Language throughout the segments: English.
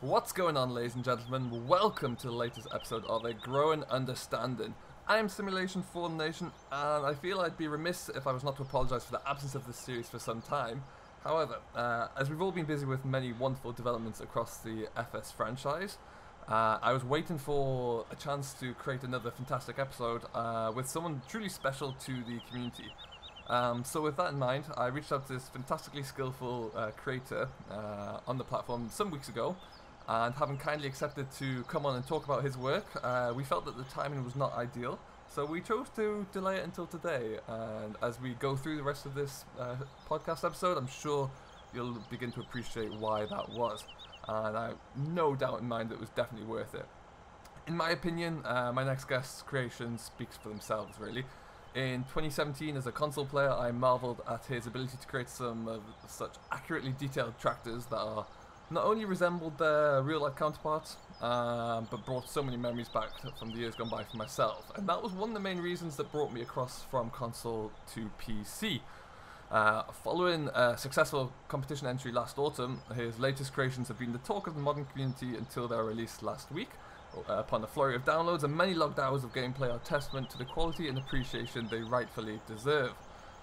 What's going on, ladies and gentlemen? Welcome to the latest episode of A Growing Understanding. I'm Simulation 4 Nation, and I feel I'd be remiss if I was not to apologise for the absence of this series for some time. However, as we've all been busy with many wonderful developments across the FS franchise, I was waiting for a chance to create another fantastic episode with someone truly special to the community. So with that in mind, I reached out to this fantastically skillful creator on the platform some weeks ago, and having kindly accepted to come on and talk about his work, we felt that the timing was not ideal, so we chose to delay it until today. And as we go through the rest of this podcast episode, I'm sure you'll begin to appreciate why that was, and I have no doubt in mind that it was definitely worth it. In my opinion, my next guest's creation speaks for themselves, really. In 2017, as a console player, I marvelled at his ability to create some of such accurately detailed tractors that are not only resembled their real-life counterparts, but brought so many memories back from the years gone by for myself. And that was one of the main reasons that brought me across from console to PC. Following a successful competition entry last autumn, his latest creations have been the talk of the modern community until their release last week. Upon a flurry of downloads and many logged hours of gameplay are testament to the quality and appreciation they rightfully deserve.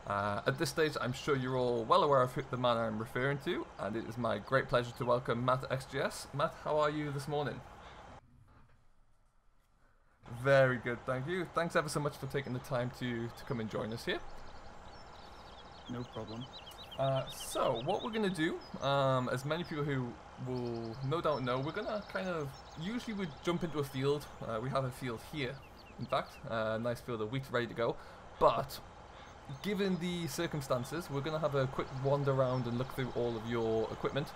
At this stage, I'm sure you're all well aware of the man I'm referring to, and it is my great pleasure to welcome MattXJS. Matt, how are you this morning? Very good, thank you. Thanks ever so much for taking the time to come and join us here. No problem. So, what we're going to do, as many people who will no doubt know, we're going to usually we jump into a field. We have a field here, in fact, a nice field of wheat ready to go, but given the circumstances, we're going to have a quick wander around and look through all of your equipment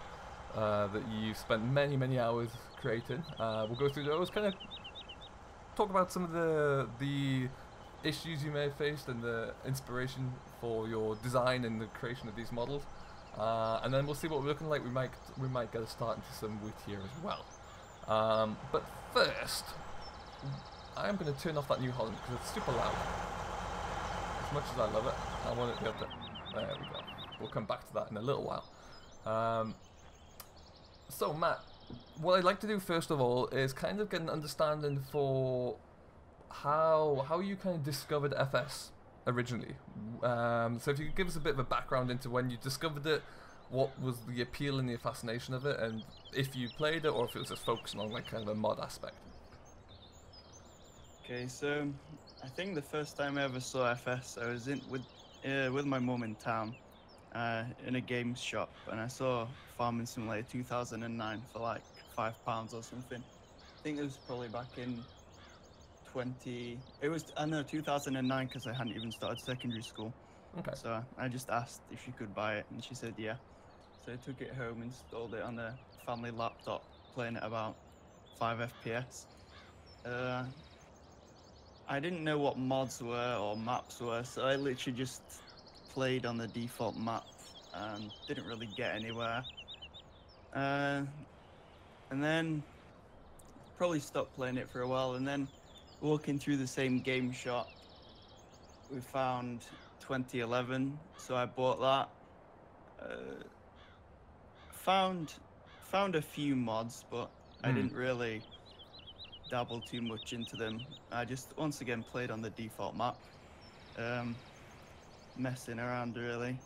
that you've spent many hours creating. We'll go through those, kind of talk about some of the issues you may have faced and the inspiration for your design and the creation of these models, and then we'll see what we're looking like. We might get a start into some wheat here as well. But first, I'm going to turn off that New Holland because it's super loud. As much as I love it, I want it to be able to... There we go. We'll come back to that in a little while. So Matt, what I'd like to do first of all is kind of get an understanding for how you kind of discovered FS originally. So if you could give us a bit of a background into when you discovered it, what was the appeal and the fascination of it, and if you played it or if it was just focusing on like kind of a mod aspect. Okay, so I think the first time I ever saw FS, I was with my mum in town, in a games shop, and I saw Farming Simulator 2009 for like £5 or something. I think it was probably back in 2009, because I hadn't even started secondary school. Okay. So I just asked if she could buy it, and she said yeah. So I took it home, installed it on the family laptop, playing it about 5 FPS. I didn't know what mods were or maps were, so I literally just played on the default map and didn't really get anywhere. And then probably stopped playing it for a while, and then walking through the same game shop, we found 2011, so I bought that. Found a few mods, but I didn't really dabble too much into them. I just once again played on the default map, messing around really.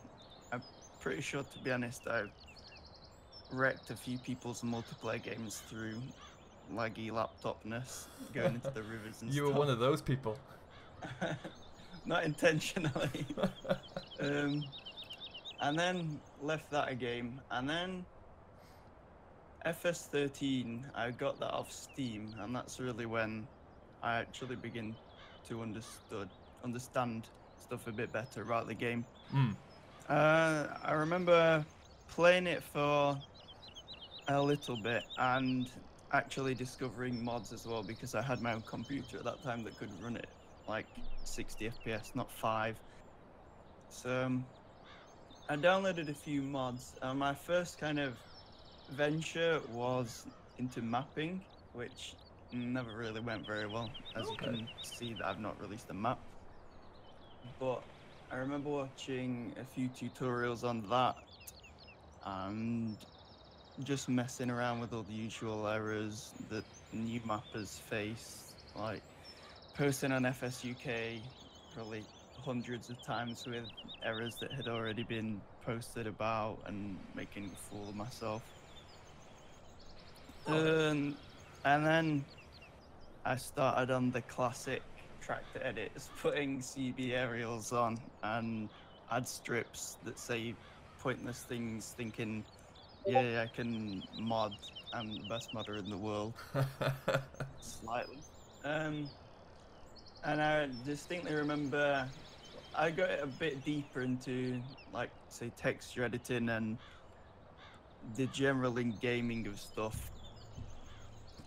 I'm pretty sure, to be honest, I wrecked a few people's multiplayer games through laggy laptopness, going into the rivers and You stuff. were one of those people. Not intentionally. And then left that a game, and then FS13, I got that off Steam, and that's really when I actually begin to understand stuff a bit better about the game. I remember playing it for a little bit and actually discovering mods as well, because I had my own computer at that time that could run it like 60 FPS, not 5. So I downloaded a few mods, and my first kind of venture was into mapping, which never really went very well, as you can see that I've not released a map. But I remember watching a few tutorials on that and just messing around with all the usual errors that new mappers face, like posting on FSUK probably hundreds of times with errors that had already been posted about and making a fool of myself. And then I started on the classic tractor edits, putting CB aerials on and add strips that say pointless things, thinking, yeah, I can mod. I'm the best modder in the world. Slightly. And I distinctly remember I got a bit deeper into, like, say, texture editing and the general in-gaming of stuff.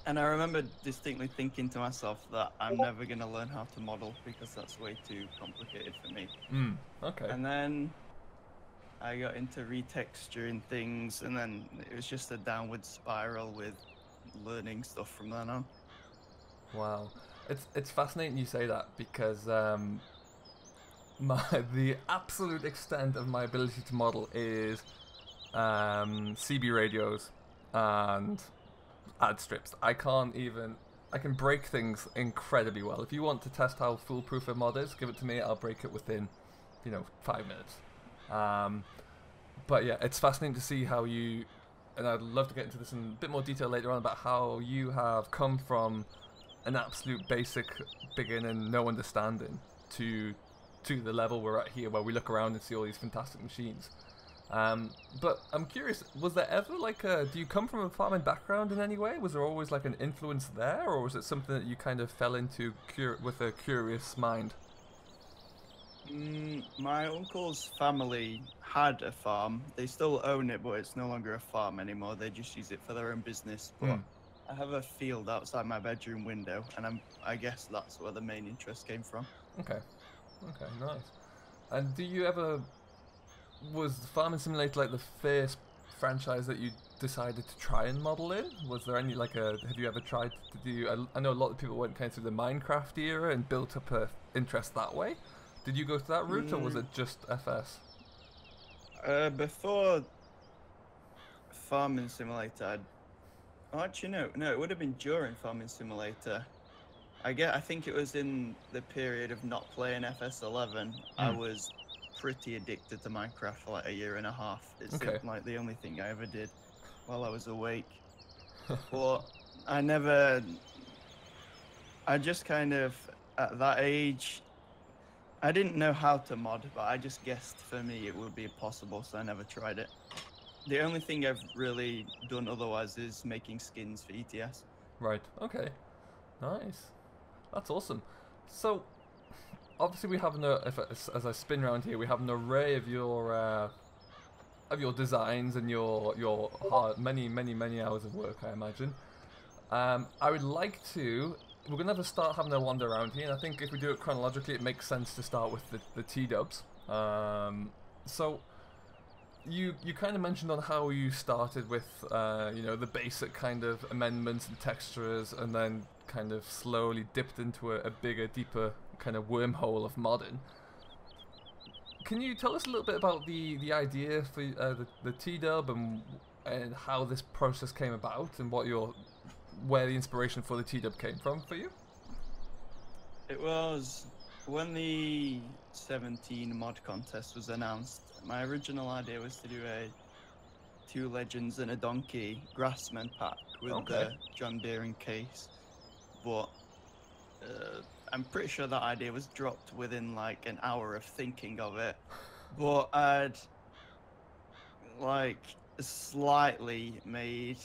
And I remember distinctly thinking to myself that I'm never going to learn how to model because that's way too complicated for me. Okay. And then I got into retexturing things, and then it was just a downward spiral with learning stuff from then on. Wow. It's fascinating you say that because the absolute extent of my ability to model is CB radios and ad strips. I can break things incredibly well. If you want to test how foolproof a mod is, give it to me. I'll break it within, 5 minutes. But yeah, it's fascinating to see how you, and I'd love to get into this in a bit more detail later on about how you have come from an absolute basic beginning, no understanding, to the level we're at here, where we look around and see all these fantastic machines. But I'm curious, was there ever do you come from a farming background in any way? Was there always like an influence there, or was it something that you kind of fell into with a curious mind? My uncle's family had a farm. They still own it, but it's no longer a farm anymore. They just use it for their own business. But I have a field outside my bedroom window, and I guess that's where the main interest came from. Okay, nice. And was Farming Simulator like the first franchise that you decided to try and model in? Was there any have you ever tried to do? I know a lot of people went kind of through the Minecraft era and built up a interest that way. Did you go to that route, or was it just FS? Before Farming Simulator, actually no, it would have been during Farming Simulator. I think it was in the period of not playing FS11. I was pretty addicted to Minecraft for like a year and a half. It's like the only thing I ever did while I was awake. But I just kind of, at that age, I didn't know how to mod, but I just guessed for me it would be possible, so I never tried it. The only thing I've really done otherwise is making skins for ETS. Right, okay. Nice. That's awesome. So, obviously we have as I spin around here, we have an array of your designs and your hard, many hours of work, I imagine. I would like to. We're gonna start having a wander around here, and I think if we do it chronologically, it makes sense to start with the TDubs. So, you kind of mentioned on how you started with the basic kind of amendments and textures, and then kind of slowly dipped into a bigger, deeper kind of wormhole of modding. Can you tell us a little bit about the idea for the TDub and how this process came about, and where the inspiration for the TDub came from for you? It was when the 17 mod contest was announced. My original idea was to do a 2 legends and a donkey grassman pack with the John Deere case, but I'm pretty sure that idea was dropped within like an hour of thinking of it. But I'd like slightly made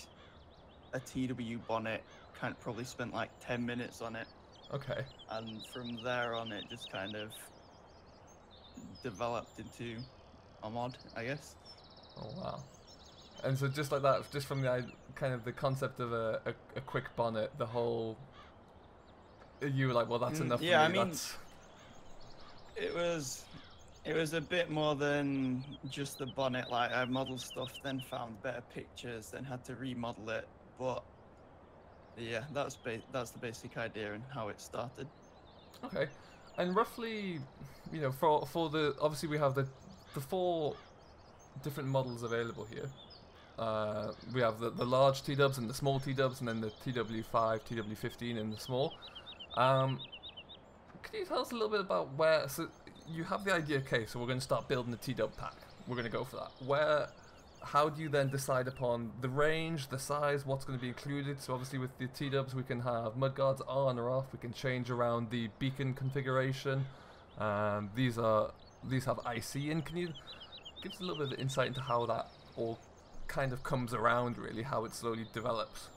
a TW bonnet, kind of probably spent like 10 minutes on it. Okay. And from there on, it just kind of developed into a mod, I guess. Oh wow! And so just like that, just from the kind of the concept of a quick bonnet, the whole, you were like, well, that's enough. Yeah, for me. I mean, it was a bit more than just the bonnet. Like I modeled stuff, then found better pictures, then had to remodel it. But yeah, that's the basic idea and how it started. Okay, and roughly, for the obviously we have the 4 different models available here. We have the large TDubs and the small TDubs, and then the TW5, TW15 and the small. Can you tell us a little bit about where, so you have the idea, okay, so we're going to start building the TDub pack. We're going to go for that. How do you then decide upon the range, the size, what's going to be included? So obviously with the TDubs we can have mudguards on or off, we can change around the beacon configuration. These have IC in. Can you give us a little bit of insight into how that all kind of comes around, really, how it slowly develops?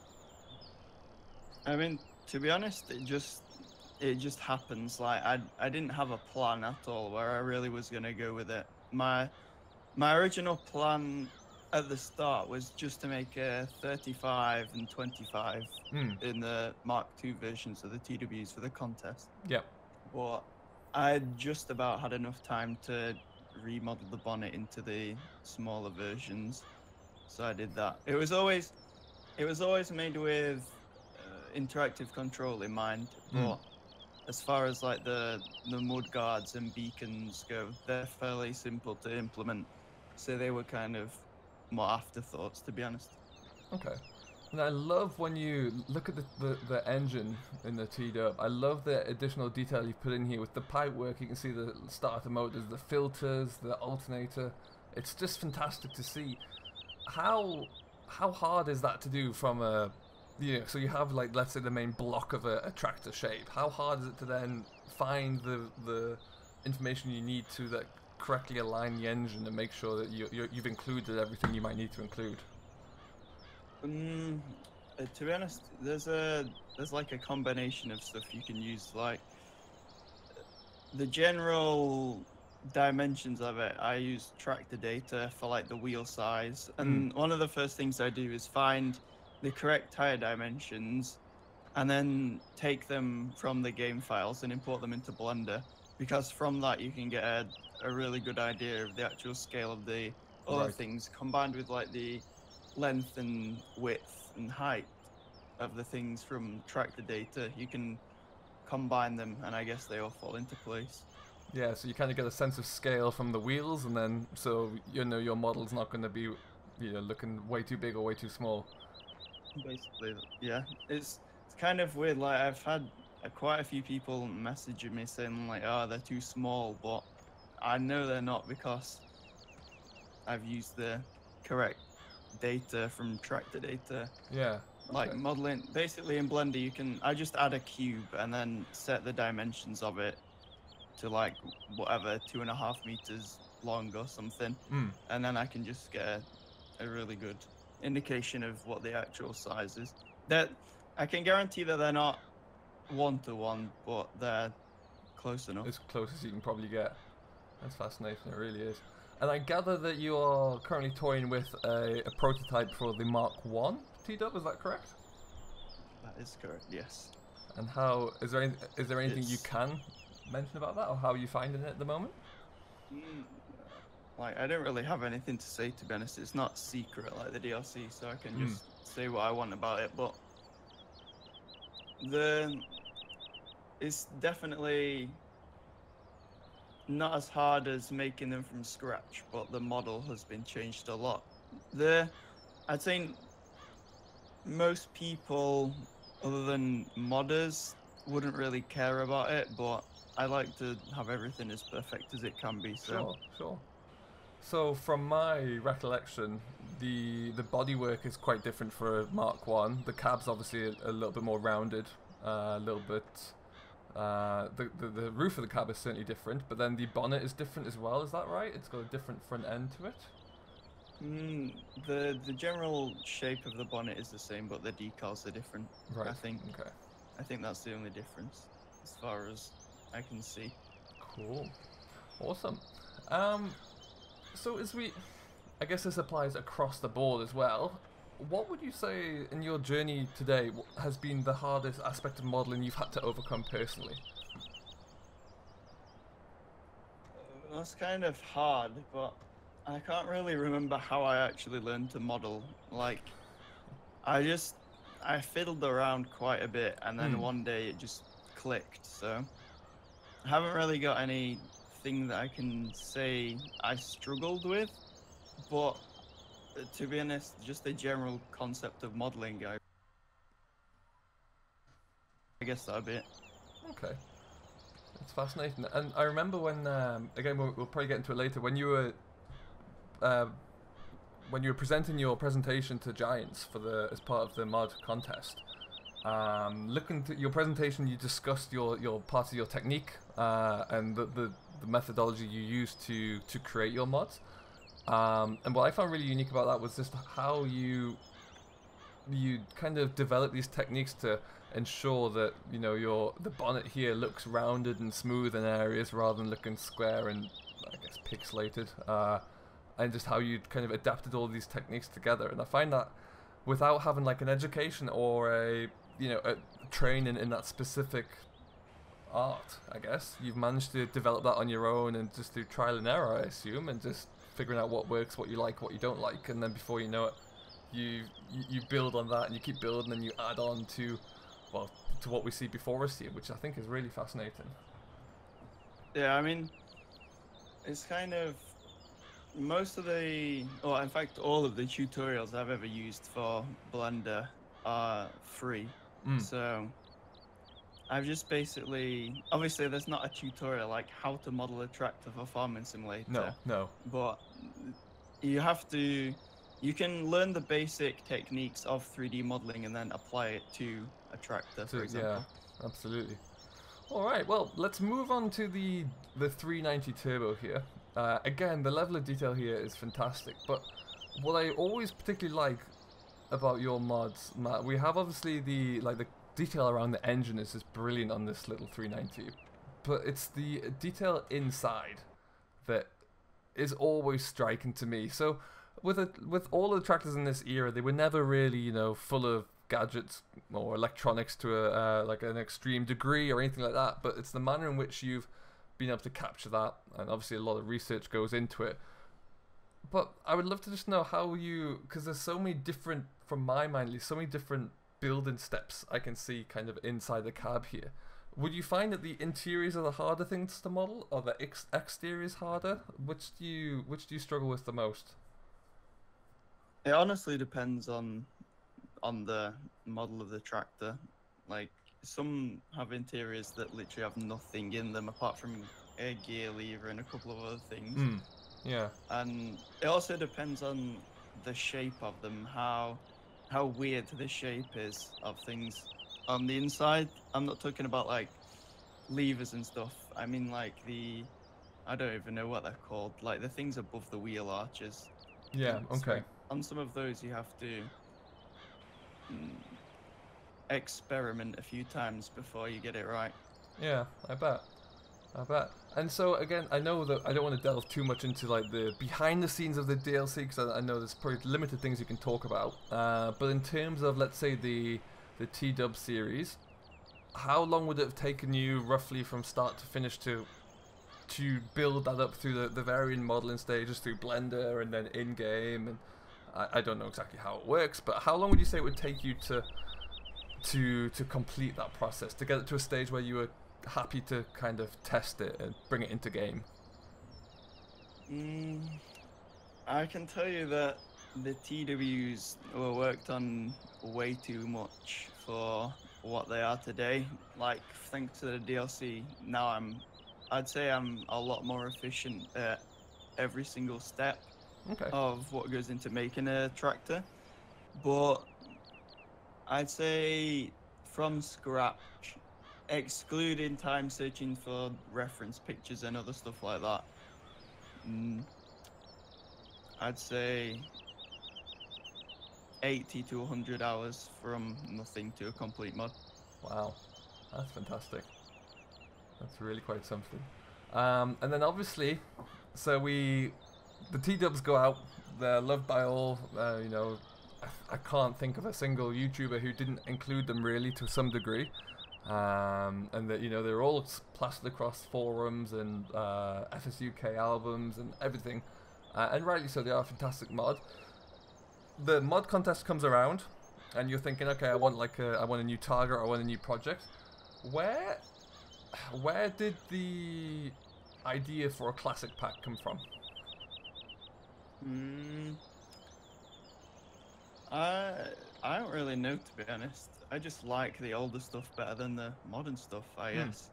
I mean, to be honest, it just happens. Like I didn't have a plan at all where I really was gonna go with it. My original plan at the start was just to make a 35 and 25 in the Mark II versions of the TWs for the contest. Yeah. But I just about had enough time to remodel the bonnet into the smaller versions, so I did that. It was always made with interactive control in mind, but as far as like the mudguards and beacons go, they're fairly simple to implement, so they were kind of more afterthoughts, to be honest. Okay. And I love when you look at the engine in the TDub. I love the additional detail you've put in here with the pipe work. You can see the starter motors, the filters, the alternator. It's just fantastic to see. How hard is that to do from a, so you have, like, let's say the main block of a tractor shape. How hard is it to then find the information you need to correctly align the engine and make sure that you've included everything you might need to include? To be honest, there's like a combination of stuff you can use. Like the general dimensions of it, I use tractor data for like the wheel size, and one of the first things I do is find the correct tire dimensions and then take them from the game files and import them into Blender, because from that you can get a really good idea of the actual scale of the other things, combined with like the length and width and height of the things from tractor data. You can combine them and I guess they all fall into place. Yeah, so you kind of get a sense of scale from the wheels, and then so your model's not going to be looking way too big or way too small. Basically, yeah. It's kind of weird. Like I've had quite a few people messaging me saying like, oh, they're too small, but I know they're not because I've used the correct data from tractor data. Yeah. Like modeling, basically in Blender, I just add a cube and then set the dimensions of it to like whatever 2.5 meters long or something, and then I can just get a really good indication of what the actual size is. That I can guarantee that they're not 1-to-1, but they're close enough. As close as you can probably get. That's fascinating, it really is. And I gather that you are currently toying with a prototype for the Mark I TDub, is that correct? That is correct, yes. And is there anything you can mention about that, or how are you finding it at the moment? Like, I don't really have anything to say, to be honest. It's not secret like the DLC, so I can just say what I want about it, but it's definitely not as hard as making them from scratch, but the model has been changed a lot. I'd say most people, other than modders, wouldn't really care about it, but I like to have everything as perfect as it can be. So. Sure. So from my recollection, the bodywork is quite different for Mark 1. The cab's obviously a little bit more rounded, a little bit. The roof of the cab is certainly different, but then the bonnet is different as well. Is that right? It's got a different front end to it. The general shape of the bonnet is the same, but the decals are different. Right. I think. Okay. I think that's the only difference, as far as I can see. Cool. Awesome. So I guess this applies across the board as well. What would you say in your journey today has been the hardest aspect of modeling you've had to overcome personally? That's kind of hard, but I can't really remember how I actually learned to model. Like, I fiddled around quite a bit, and then one day it just clicked. So I haven't really got anything that I can say I struggled with, but To be honest, just the general concept of modeling, I guess that'd be it. Okay. It's fascinating. And I remember when, again, we'll probably get into it later, uh, when you were presenting your presentation to Giants for as part of the mod contest. Looking at your presentation, you discussed your part of your technique and the methodology you used to create your mods. And what I found really unique about that was just how you kind of develop these techniques to ensure that the bonnet here looks rounded and smooth in areas rather than looking square and I guess pixelated. And just how you kind of adapted all these techniques together. And I find that without having like an education or a training in that specific art, I guess you've managed to develop that on your own and just through trial and error, I assume, and just figuring out what works, what you like, what you don't like, and then before you know it, you build on that and you keep building and you add on to what we see before us here, which I think is really fascinating. Yeah, I mean, it's kind of most of the, or in fact, all of the tutorials I've ever used for Blender are free. So I've just basically, obviously there's not a tutorial like how to model a tractor for Farming Simulator. No. But you can learn the basic techniques of 3D modeling and then apply it to a tractor, for example. Yeah, absolutely. All right, well, let's move on to the 390 Turbo here. Again, the level of detail here is fantastic, but what I always particularly like about your mods, Matt, we have obviously the detail around the engine is just brilliant on this little 390, but it's the detail inside that is always striking to me. So with all of the tractors in this era, they were never really full of gadgets or electronics to like an extreme degree or anything like that, but it's the manner in which you've been able to capture that, and obviously a lot of research goes into it. But I would love to just know how because there's so many different, from my mind at least, so many different building steps I can see kind of inside the cab here. Would you find that the interiors are the harder things to model, or the exteriors harder? Which do you struggle with the most? It honestly depends on the model of the tractor. Like, some have interiors that literally have nothing in them apart from a gear lever and a couple of other things. Yeah. And it also depends on the shape of them, how weird the shape is of things on the inside. I'm not talking about like levers and stuff. I mean like I don't even know what they're called, like the things above the wheel arches. Yeah, okay. On some of those you have to experiment a few times before you get it right. Yeah, I bet. And so again, I know that I don't want to delve too much into like the behind the scenes of the DLC, because I know there's probably limited things you can talk about. But in terms of, let's say, the TDubs series, how long would it have taken you roughly from start to finish to build that up through the varying modeling stages through Blender and then in-game? And I don't know exactly how it works, but how long would you say it would take you to complete that process, to get it to a stage where you were happy to kind of test it and bring it into game? I can tell you that the TWs were worked on way too much for what they are today. Like, thanks to the DLC, now I'd say I'm a lot more efficient at every single step of what goes into making a tractor. But I'd say from scratch, excluding time searching for reference pictures and other stuff like that, I'd say 80 to 100 hours from nothing to a complete mod. Wow, that's fantastic. That's really quite something. And then obviously, so the TDubs go out, they're loved by all, I can't think of a single YouTuber who didn't include them really to some degree. And that they're all plastered across forums and FSUK albums and everything, and rightly so. They are a fantastic mod. The mod contest comes around, and you're thinking, okay, I want a new target, or I want a new project. Where did the idea for a classic pack come from? I don't really know, to be honest. I just like the older stuff better than the modern stuff, I guess.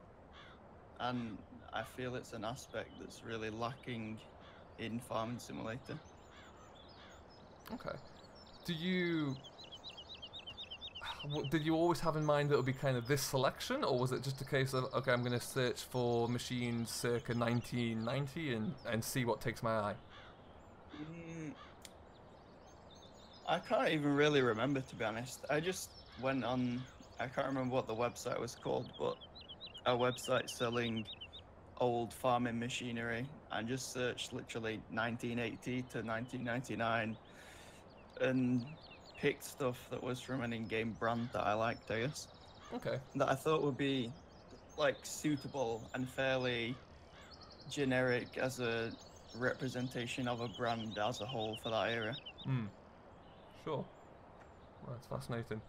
And I feel it's an aspect that's really lacking in Farming Simulator. Okay. Did you always have in mind that it would be kind of this selection, or was it just a case of, okay, I'm going to search for machines circa 1990 and see what takes my eye? I can't even really remember, to be honest. I just went on, I can't remember what the website was called, but a website selling old farming machinery, and just searched literally 1980 to 1999 and picked stuff that was from an in-game brand that I liked, I guess. Okay. That I thought would be like suitable and fairly generic as a representation of a brand as a whole for that era. Sure. Well, that's fascinating.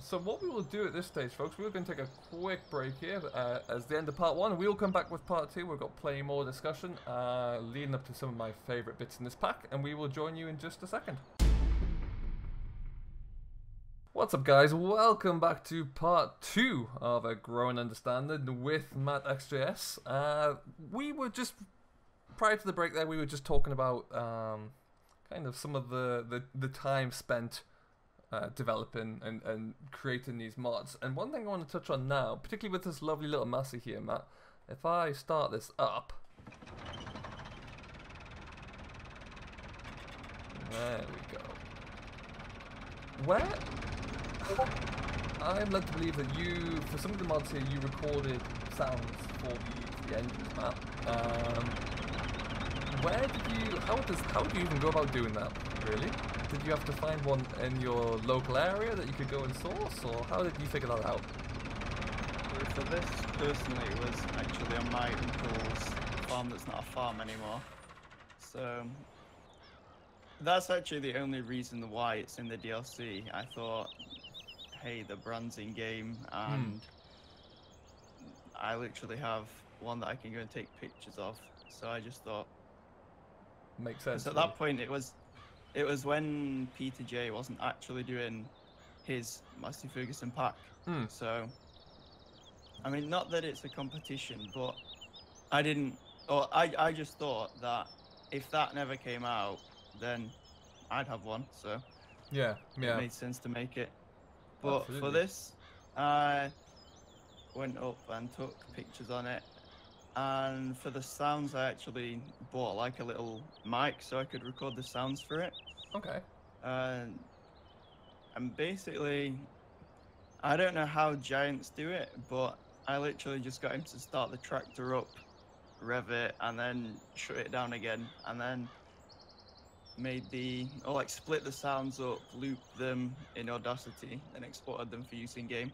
So what we will do at this stage, folks, we're going to take a quick break here as the end of part 1. We'll come back with part 2. We've got plenty more discussion leading up to some of my favourite bits in this pack, and we will join you in just a second. What's up, guys? Welcome back to part 2 of A Growing Understanding with MattXJS. We were just, prior to the break there, we were just talking about kind of some of the time spent developing and creating these mods. And one thing I want to touch on now, particularly with this lovely little Massey here, Matt, if I start this up, there we go. Where? I'm led to believe that you, for some of the mods here, you recorded sounds for the engines, Matt. Where did you, how do you even go about doing that, really? Did you have to find one in your local area that you could go and source, or how did you figure that out? For this, personally, it was actually on my uncle's farm that's not a farm anymore. So that's actually the only reason why it's in the DLC. I thought, hey, the brand's in game, and I literally have one that I can go and take pictures of. So I just thought, makes sense. At that point, it was when Peter J wasn't actually doing his Massey Ferguson pack. So, I mean, not that it's a competition, but I just thought that if that never came out, then I'd have one. So yeah, it made sense to make it. But absolutely. for this, I went up and took pictures on it. And for the sounds, I actually bought like a little mic so I could record the sounds for it. Okay. And basically, I don't know how giants do it, but I literally just got him to start the tractor up, rev it, and then shut it down again, and then made split the sounds up, looped them in Audacity, and exported them for use in game.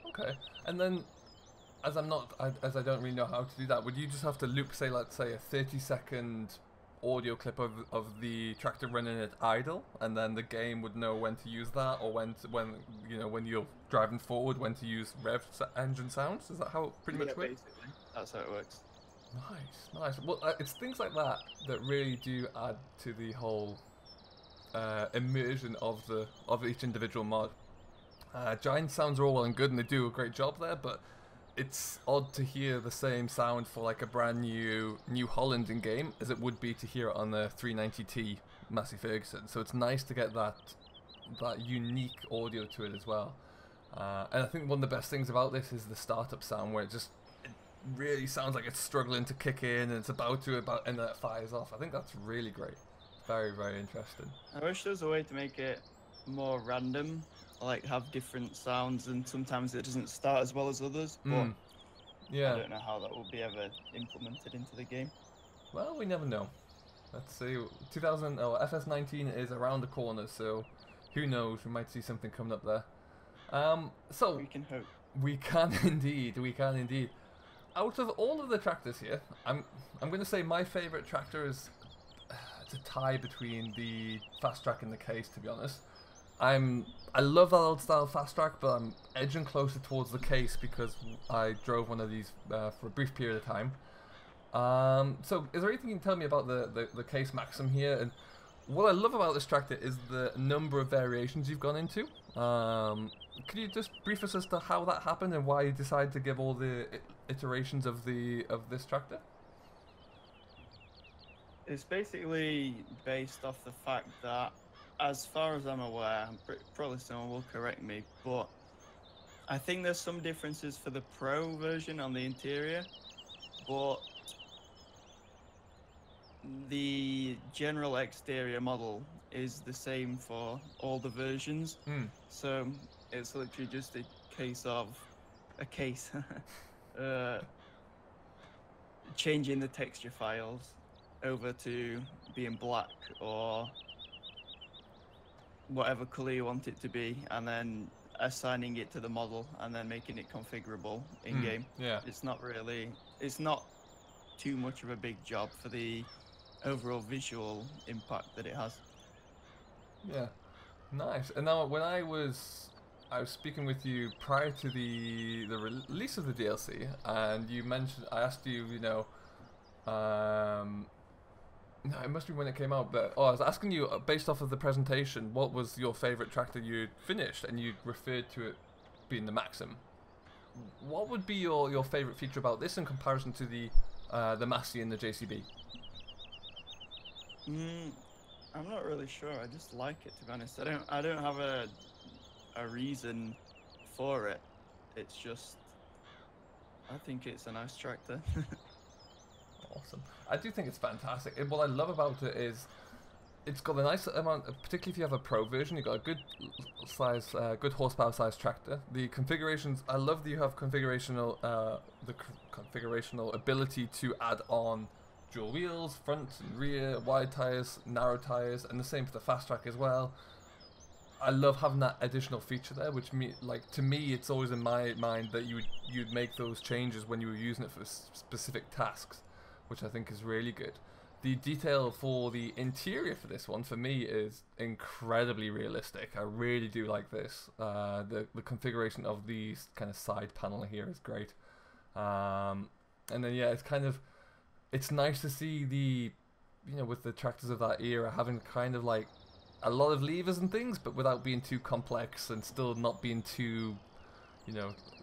Okay. And then, as I don't really know how to do that, would you just have to loop, say, let's say, a 30-second audio clip of the tractor running at idle, and then the game would know when to use that, or when you're driving forward, when to use rev engine sounds? Is that how it pretty much works? Basically, that's how it works. Nice. Well, it's things like that that really do add to the whole immersion of each individual mod. Giant sounds are all well and good, and they do a great job there, but it's odd to hear the same sound for like a brand new New Holland in game as it would be to hear it on the 390T Massey Ferguson. So it's nice to get that unique audio to it as well. And I think one of the best things about this is the startup sound, where it really sounds like it's struggling to kick in and it's about to and then it fires off. I think that's really great. Very, very interesting. I wish there was a way to make it more random, like have different sounds, and sometimes it doesn't start as well as others, but yeah, I don't know how that will be ever implemented into the game. Well, we never know. Let's see, FS19 is around the corner, so who knows, we might see something coming up there. So we can hope. We can indeed. Out of all of the tractors here, I'm going to say my favorite tractor is it's a tie between the fast track and the case, to be honest. I love that old style fast track, but I'm edging closer towards the case because I drove one of these for a brief period of time. So is there anything you can tell me about the case Maxim here, and what I love about this tractor is the number of variations you've gone into. Could you just brief us as to how that happened and why you decided to give all the iterations of this tractor? It's basically based off the fact that, as far as I'm aware, probably someone will correct me, but I think there's some differences for the Pro version on the interior, but the general exterior model is the same for all the versions. So it's literally just a case changing the texture files over to being black or whatever color you want it to be, and then assigning it to the model and then making it configurable in game. Yeah. It's not too much of a big job for the overall visual impact that it has. Yeah, nice. And now, when I was speaking with you prior to the release of the DLC, and you mentioned, I asked you, no, it must be when it came out, but I was asking you, based off of the presentation, what was your favorite tractor you'd finished, and you referred to it being the Maxim. What would be your favorite feature about this in comparison to the Massey and the JCB? I'm not really sure. I just like it, to be honest. I don't have a reason for it. It's just, I think it's a nice tractor. Awesome. I do think it's fantastic. And what I love about it is it's got a nice amount, particularly if you have a Pro version, you've got a good size, good horsepower size tractor. The configurations, I love that you have configurational, configurational ability to add on dual wheels, front and rear, wide tires, narrow tires, and the same for the fast track as well. I love having that additional feature there, which to me, it's always in my mind that you'd make those changes when you were using it for specific tasks, which I think is really good. The detail for the interior for this one, for me, is incredibly realistic. I really do like this. The configuration of the kind of side panel here is great. And then, yeah, it's nice to see with the tractors of that era having kind of like a lot of levers and things, but without being too complex and still not being too,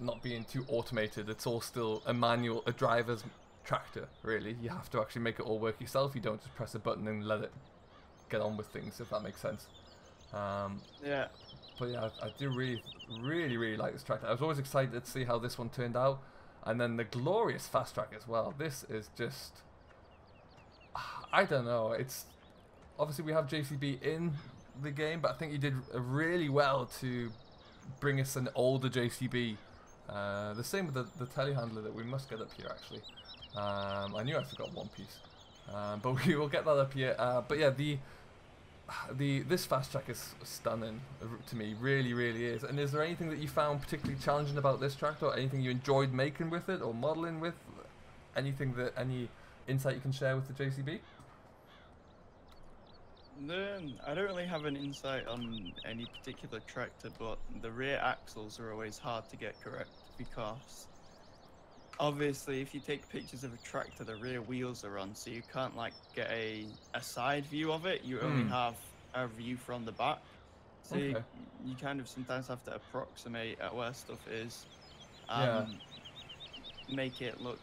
not being too automated. It's all still a driver's tractor, really. You have to actually make it all work yourself. You don't just press a button and let it get on with things, if that makes sense. Yeah. But yeah, I do really like this tractor. I was always excited to see how this one turned out. And then the glorious fast track as well. This is just, I don't know. It's obviously we have JCB in the game, but I think you did really well to bring us an older JCB. The same with the telehandler that we must get up here actually. I knew I forgot one piece, but we will get that up here. But yeah, this fast track is stunning to me, really is. And is there anything that you found particularly challenging about this tractor, or anything you enjoyed making with it or modeling with? Any insight you can share with the JCB? No, I don't really have an insight on any particular tractor, but the rear axles are always hard to get correct because obviously if you take pictures of a tractor, the rear wheels are on, so you can't like get a side view of it. You only have a view from the back, so you kind of sometimes have to approximate at where stuff is and make it look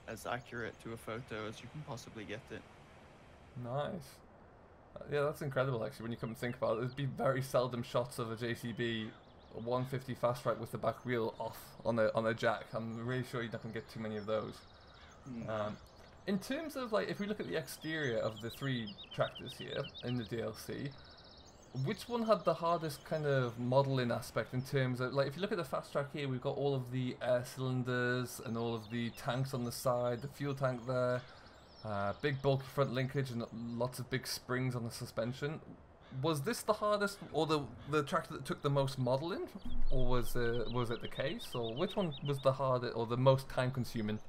as accurate to a photo as you can possibly get it. Nice. Yeah, that's incredible actually when you come and think about it. There's been very seldom shots of a JCB 150 fast track with the back wheel off on a jack. I'm really sure you're not going to get too many of those. In terms of if we look at the exterior of the three tractors here in the DLC, which one had the hardest kind of modeling aspect in terms of, if you look at the fast track here, we've got all of the air cylinders and all of the tanks on the side, the fuel tank there, big bulky front linkage and lots of big springs on the suspension. Was this the hardest, or the tractor that took the most modeling, or was it the case, or which one was the hardest or the most time consuming?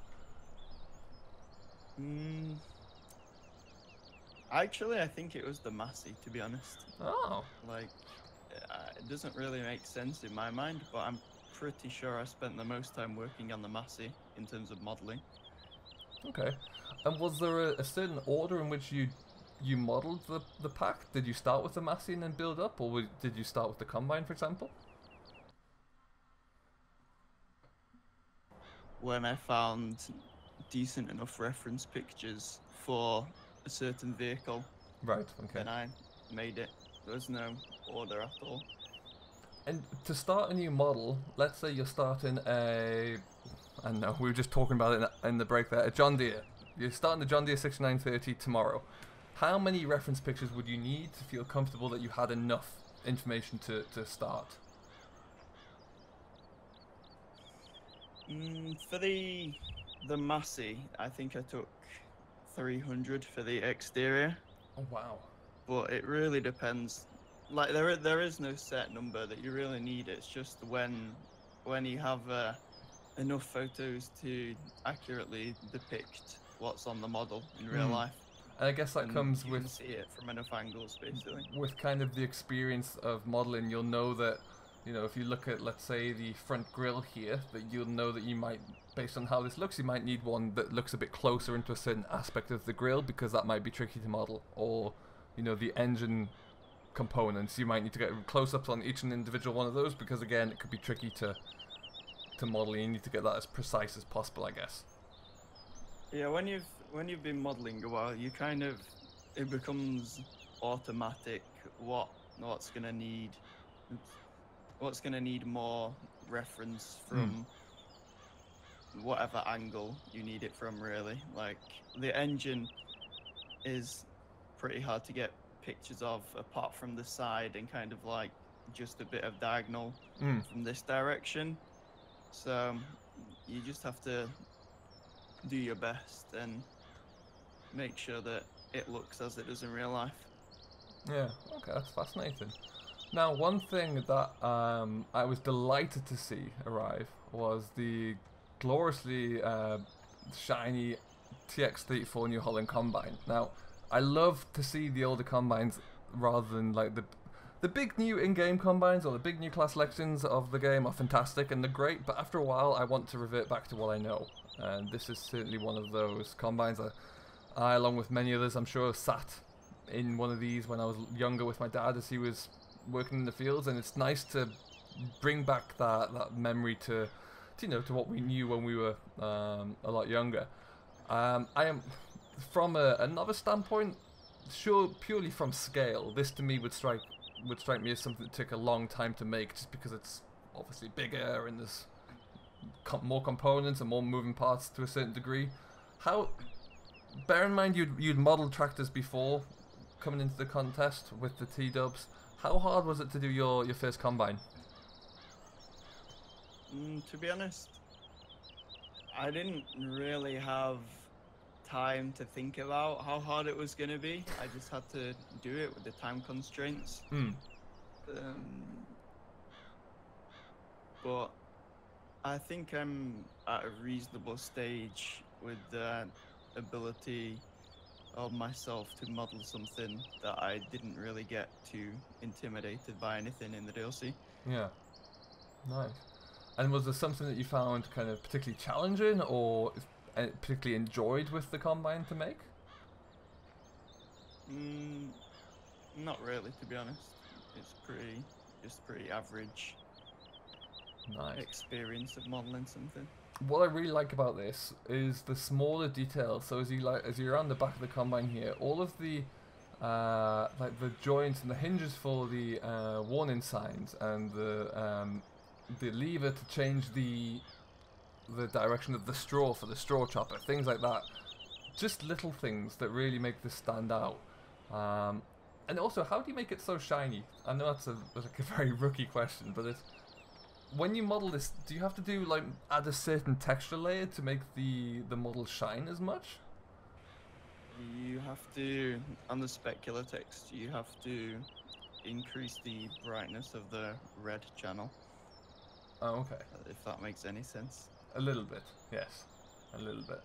Actually, I think it was the Massey, to be honest. Oh. It doesn't really make sense in my mind, but I'm pretty sure I spent the most time working on the Massey in terms of modeling. Okay. And was there a certain order in which you you modeled the pack? Did you start with the Massey and then build up, or did you start with the Combine, for example? When I found decent enough reference pictures for a certain vehicle, right? Okay. Then I made it. There was no order at all. And to start a new model, let's say you're starting I don't know, we were just talking about it in the break there, a John Deere. You're starting the John Deere 6930 tomorrow. How many reference pictures would you need to feel comfortable that you had enough information to start? For the Massey, I think I took 300 for the exterior. Oh wow. But it really depends. Like there is no set number that you really need. It's just when you have enough photos to accurately depict what's on the model in real life. And I guess that comes you with can see it from enough angles, basically. With kind of the experience of modeling, you'll know that, you know, if you look at, let's say, the front grille here, that you'll know that you might, based on how this looks, you might need one that looks a bit closer into a certain aspect of the grille, because that might be tricky to model. Or, you know, the engine components, you might need to get close-ups on each and individual one of those, because again, it could be tricky to model. You need to get that as precise as possible, I guess. Yeah, when you've been modeling a while, you kind of, it becomes automatic what's gonna need more reference from whatever angle you need it from, really. Like the engine is pretty hard to get pictures of apart from the side and kind of like just a bit of diagonal from this direction. So you just have to do your best and make sure that it looks as it does in real life. Yeah, okay, that's fascinating. Now, one thing that I was delighted to see arrive was the gloriously shiny TX34 New Holland Combine. Now, I love to see the older Combines rather than like the big new in-game Combines or the big new class selections of the game are fantastic and they're great, but after a while I want to revert back to what I know. And this is certainly one of those Combines. I, along with many others, I'm sure, sat in one of these when I was younger with my dad as he was working in the fields, and it's nice to bring back that memory to you know, to what we knew when we were a lot younger. I am, from another standpoint, sure, purely from scale, this to me would strike me as something that took a long time to make, just because it's obviously bigger and there's more components and more moving parts to a certain degree. Bear in mind you'd modeled tractors before coming into the contest with the TDubs. How hard was it to do your first Combine? To be honest, I didn't really have time to think about how hard it was going to be. I just had to do it with the time constraints. But I think I'm at a reasonable stage with the ability of myself to model something that I didn't really get too intimidated by anything in the DLC. Yeah, nice. And was there something that you found kind of particularly challenging or particularly enjoyed with the Combine to make? Not really, to be honest. It's pretty average. Nice. Experience of modeling something. What I really like about this is the smaller details. So as you're on the back of the Combine here, all of the like the joints and the hinges for the warning signs and the lever to change the direction of the straw for the straw chopper, things like that. Just little things that really make this stand out. And also, how do you make it so shiny? I know that's like a very rookie question, but when you model this, do you have to do like add a certain texture layer to make the model shine as much? You have to, on the specular text, you have to increase the brightness of the red channel. Oh, okay. If that makes any sense. A little bit, yes, a little bit.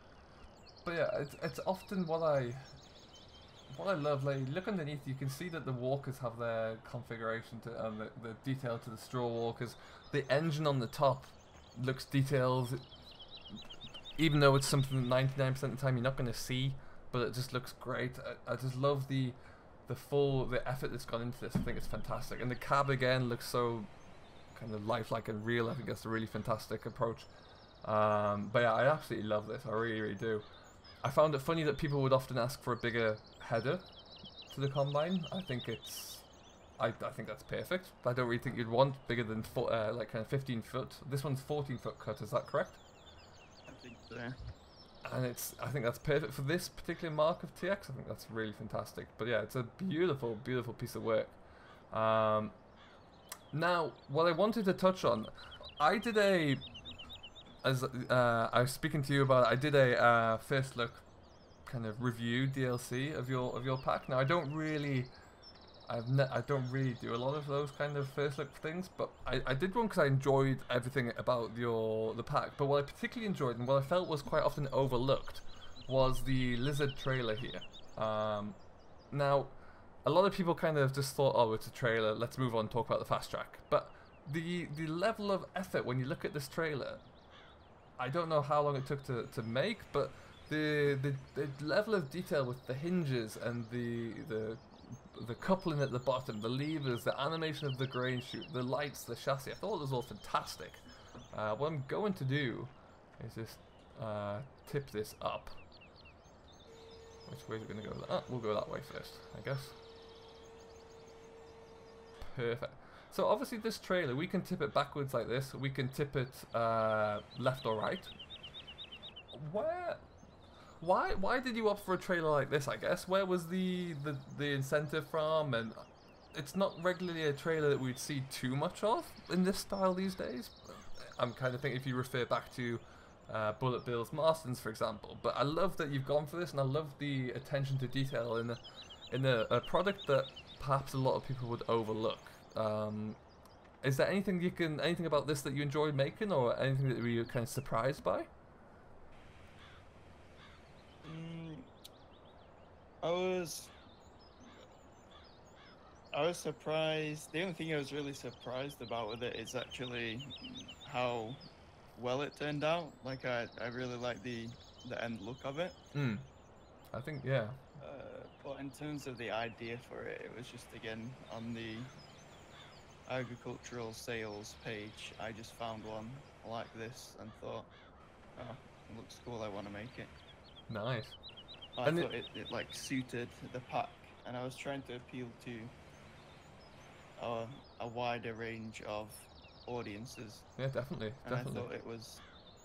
But yeah, it's often what I love. Like, look underneath, you can see that the walkers have their configuration to and the detail to the straw walkers. The engine on the top looks detailed, even though it's something that 99% of the time you're not going to see. but it just looks great. I just love the effort that's gone into this. I think it's fantastic, and the cab again looks so kind of lifelike and real. I think that's a really fantastic approach. But yeah, I absolutely love this. I really, really do. I found it funny that people would often ask for a bigger header to the Combine. I think it's, I think that's perfect. I don't really think you'd want bigger than like kind of 15 foot. This one's 14-foot cut. Is that correct? I think so. And I think that's perfect for this particular mark of TX. I think that's really fantastic. But yeah, it's a beautiful, beautiful piece of work. Now, what I wanted to touch on, I did a, as I was speaking to you about, I did a first look kind of review DLC of your pack. Now, I don't really do a lot of those kind of first look things, but I did one because I enjoyed everything about the pack. But what I particularly enjoyed and what I felt was quite often overlooked was the lizard trailer here. Now, a lot of people kind of just thought, oh, it's a trailer, let's move on and talk about the fast track. But the level of effort when you look at this trailer, I don't know how long it took to make, but the level of detail with the hinges and the coupling at the bottom, the levers, the animation of the grain chute, the lights, the chassis, I thought it was all fantastic. What I'm going to do is just tip this up. Which way are we going to go? We'll go that way first, I guess. Perfect. So obviously this trailer, we can tip it backwards like this. We can tip it left or right. Why did you opt for a trailer like this, I guess? Where was the incentive from? And it's not regularly a trailer that we'd see too much of in this style these days. I'm kind of thinking if you refer back to Bullet Bill's Marstons, for example. But I love that you've gone for this, and I love the attention to detail in a product that perhaps a lot of people would overlook. Is there anything about this that you enjoyed making, or anything that you were kind of surprised by? I was surprised. The only thing I was really surprised about with it is actually how well it turned out. Like I really like the end look of it. I think, yeah. But in terms of the idea for it, it was just again on the agricultural sales page. I just found one like this and thought, oh, it looks cool. I want to make it. Nice. I thought it like suited the pack, and I was trying to appeal to a wider range of audiences. Yeah, definitely. And I thought it was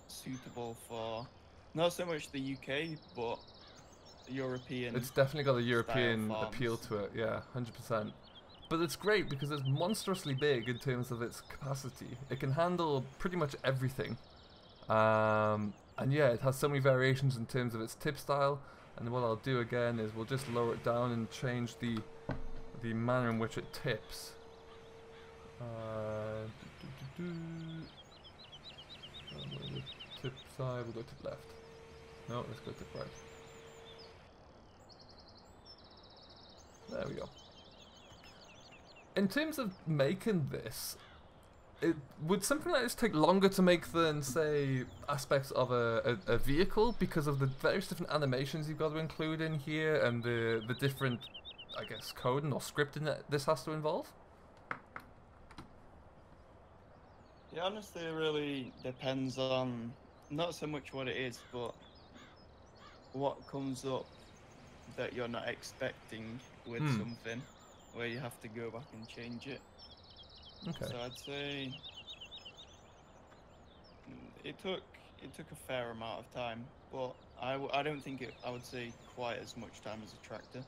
suitable for not so much the UK, but European. It's definitely got a European appeal to it. Yeah, 100%. But it's great because it's monstrously big in terms of its capacity. It can handle pretty much everything. And yeah, it has so many variations in terms of its tip style. And what I'll do again is we'll just lower it down and change the manner in which it tips. Tip side, we'll go tip left. No, let's go tip right. There we go. In terms of making this, would something like this take longer to make than, say, aspects of a vehicle because of the various different animations you've got to include in here and the different, I guess, coding or scripting that this has to involve? Yeah, honestly, it really depends on not so much what it is, but what comes up that you're not expecting with something where you have to go back and change it. Okay. So I'd say it took a fair amount of time, but I don't think I would say quite as much time as a tractor.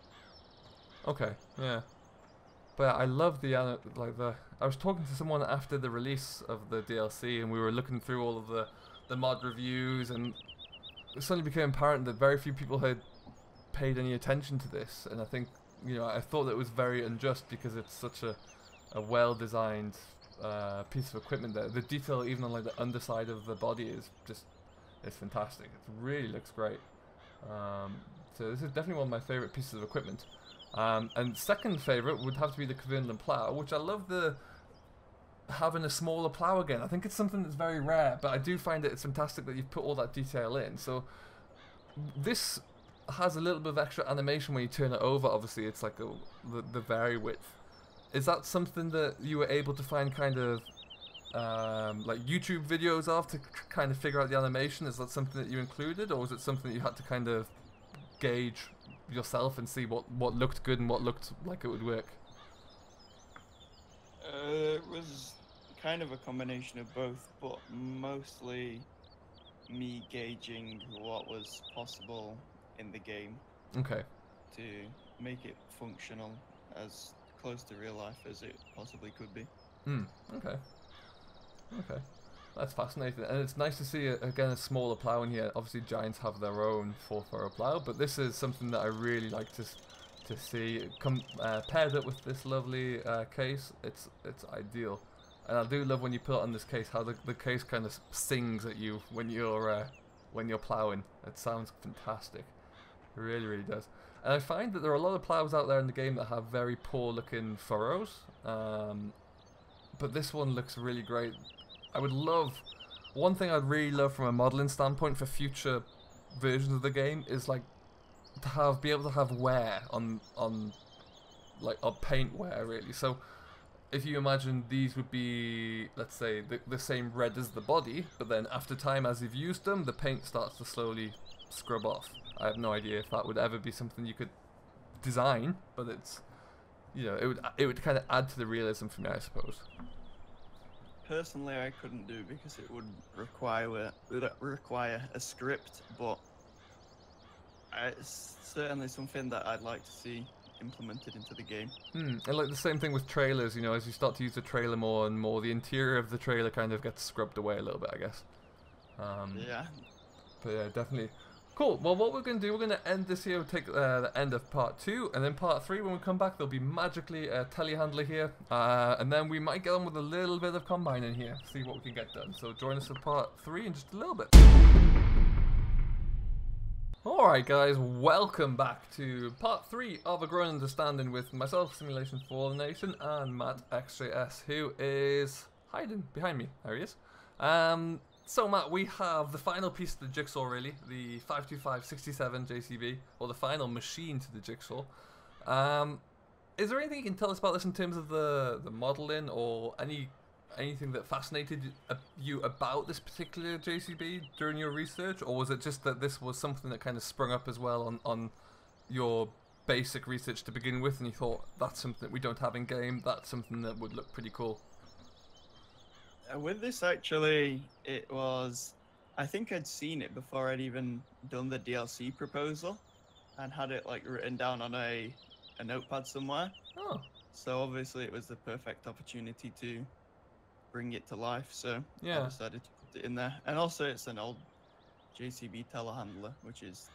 Okay, yeah. But I love I was talking to someone after the release of the DLC, and we were looking through all of the mod reviews, and it suddenly became apparent that very few people had paid any attention to this, and I think, you know, I thought that it was very unjust because it's such a well-designed piece of equipment there. The detail even on like the underside of the body is fantastic. It really looks great. So this is definitely one of my favorite pieces of equipment. And second favorite would have to be the Kverneland Plow, which I love having a smaller plow again. I think it's something that's very rare, but I do find it's fantastic that you've put all that detail in. So this has a little bit of extra animation when you turn it over. Obviously, it's like the vary width. Is that something that you were able to find kind of like YouTube videos of to kind of figure out the animation? Is that something that you included, or was it something that you had to kind of gauge yourself and see what looked good and what looked like it would work? It was kind of a combination of both, but mostly me gauging what was possible in the game. Okay. To make it functional as close to real life as it possibly could be. Okay. Okay. That's fascinating, and it's nice to see again a smaller plow in here. Obviously, giants have their own 4-furrow plow, but this is something that I really like to see. Paired up with this lovely case, it's ideal. And I do love when you put it on this case how the case kind of sings at you when you're plowing. It sounds fantastic. It really, really does. And I find that there are a lot of plows out there in the game that have very poor looking furrows, but this one looks really great. I would love, one thing I'd really love from a modeling standpoint for future versions of the game is like to be able to have wear on paint wear, really. So if you imagine these would be, let's say, the same red as the body, but then after time, as you've used them, the paint starts to slowly scrub off. I have no idea if that would ever be something you could design, but it's, you know, it would kind of add to the realism for me, I suppose. Personally, I couldn't do because it would require a script, but it's certainly something that I'd like to see implemented into the game. And like the same thing with trailers, you know, as you start to use the trailer more and more, the interior of the trailer kind of gets scrubbed away a little bit, I guess. Yeah. But yeah, definitely. Cool. Well, what we're going to do, we're going to end this here, take the end of part 2, and then part 3, when we come back, there'll be magically a telehandler here, and then we might get on with a little bit of combine in here, see what we can get done. So join us for part 3 in just a little bit. Alright guys, welcome back to part 3 of A Growing Understanding with myself, Simulation for the Nation, and MattXJS, who is hiding behind me. There he is. So Matt, we have the final piece of the jigsaw, really, the 52567 JCB, or the final machine to the jigsaw. Is there anything you can tell us about this in terms of the modeling, or anything that fascinated you about this particular JCB during your research, or was it just that this was something that kind of sprung up as well on your basic research to begin with, and you thought, that's something that we don't have in game, that's something that would look pretty cool? With this, actually, it was, I think I'd seen it before I'd even done the DLC proposal and had it like written down on a notepad somewhere. Oh. So obviously it was the perfect opportunity to bring it to life, so yeah. I decided to put it in there. And also it's an old JCB telehandler, which is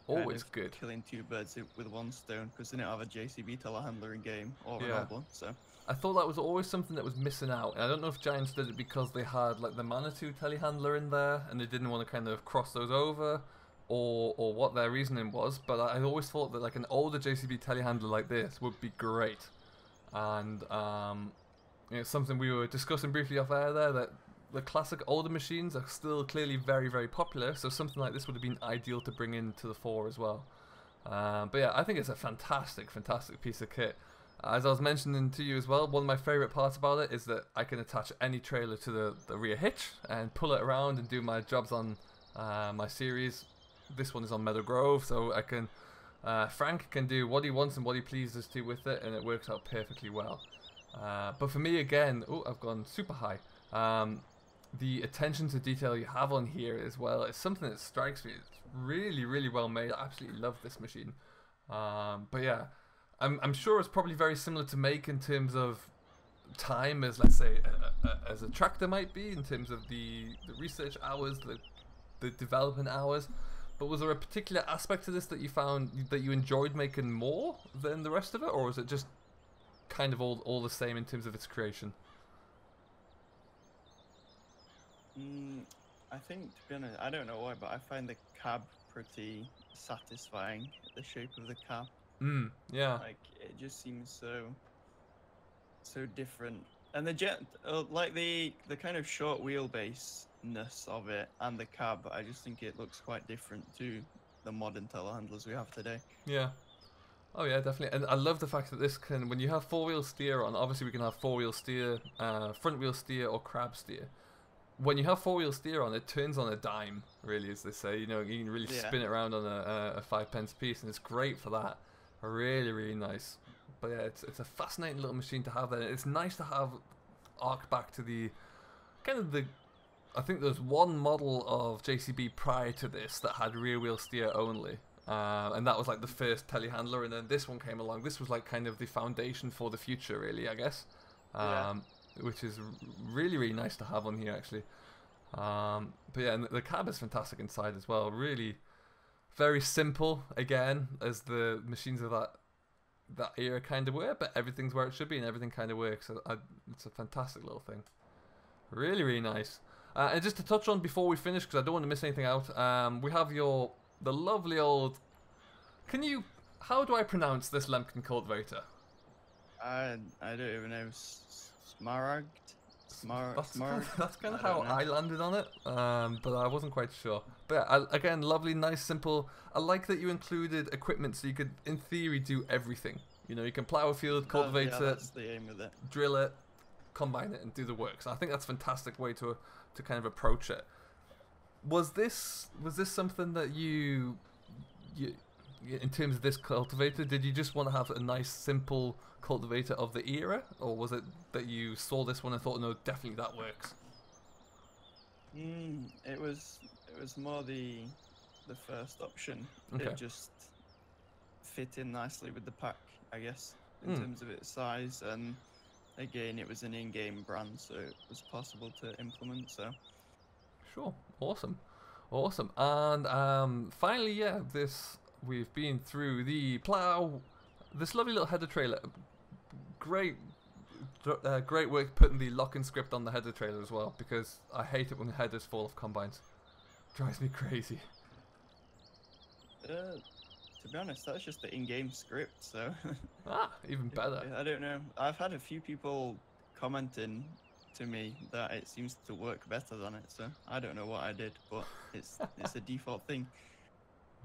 always good. Killing two birds with one stone, because they don't have a JCB telehandler in game, or an Yeah. old one, so... I thought that was always something that was missing out, and I don't know if Giants did it because they had like the Manitou telehandler in there and they didn't want to kind of cross those over, or what their reasoning was, but I always thought that like an older JCB telehandler like this would be great. And it's something we were discussing briefly off air there, that the classic older machines are still clearly very, very popular, so something like this would have been ideal to bring into the fore as well. But yeah, I think it's a fantastic, fantastic piece of kit. As I was mentioning to you as well, one of my favourite parts about it is that I can attach any trailer to the rear hitch and pull it around and do my jobs on my series. This one is on Meadow Grove, so I can Frank can do what he wants and what he pleases to with it, and it works out perfectly well. But for me, again, oh, I've gone super high. The attention to detail you have on here as well is something that strikes me. It's really, really well made. I absolutely love this machine. But yeah, I'm sure it's probably very similar to make in terms of time as, let's say, as a tractor might be, in terms of the research hours, the development hours. But was there a particular aspect to this that you found that you enjoyed making more than the rest of it, or was it just kind of all the same in terms of its creation? I think, to be honest, I don't know why, but I find the cab pretty satisfying, the shape of the cab. Yeah. Like, it just seems so different. And the like the kind of short wheelbase-ness of it and the cab, I just think it looks quite different to the modern telehandlers we have today. Yeah. Oh yeah, definitely. And I love the fact that this can, when you have four-wheel steer on, obviously we can have four-wheel steer, front-wheel steer, or crab steer. When you have four-wheel steer on, it turns on a dime, really, as they say. You know, you can really spin it around on a 5p piece, and it's great for that. Really, really nice. But yeah, it's a fascinating little machine to have there. It's nice to have arc back to the kind of the. I think there's one model of JCB prior to this that had rear wheel steer only, and that was like the first telehandler. And then this one came along. This was like kind of the foundation for the future, really, I guess. Which is really, really nice to have on here, actually. But yeah, and the cab is fantastic inside as well. Really, very simple again, as the machines of that era kind of were, but everything's where it should be and everything kind of works. So it's a fantastic little thing. Really, really nice. And just to touch on before we finish, because I don't want to miss anything out, we have the lovely old. How do I pronounce this Lemken Cultivator? I don't even know. Smaragd. That's kind of how I landed on it, but I wasn't quite sure. But yeah, again, lovely, nice, simple. I like that you included equipment so you could, in theory, do everything. You know, you can plow a field, cultivate it, that's the aim of it. Drill it, combine it, and do the work. So I think that's a fantastic way to kind of approach it. Was this something that you in terms of this cultivator, did you just want to have a nice, simple cultivator of the era, or was it that you saw this one and thought, no, definitely that works? It was more the first option. Okay. It just fit in nicely with the pack, I guess, in terms of its size, and again, it was an in-game brand, so it was possible to implement. So sure, awesome. And finally, yeah, we've been through the Plow, this lovely little header trailer. Great work putting the lock-in script on the header trailer as well, because I hate it when headers fall off combines. Drives me crazy. To be honest, that's just the in-game script, so. Even better. I don't know. I've had a few people commenting to me that it seems to work better than it, so I don't know what I did, but it's a default thing.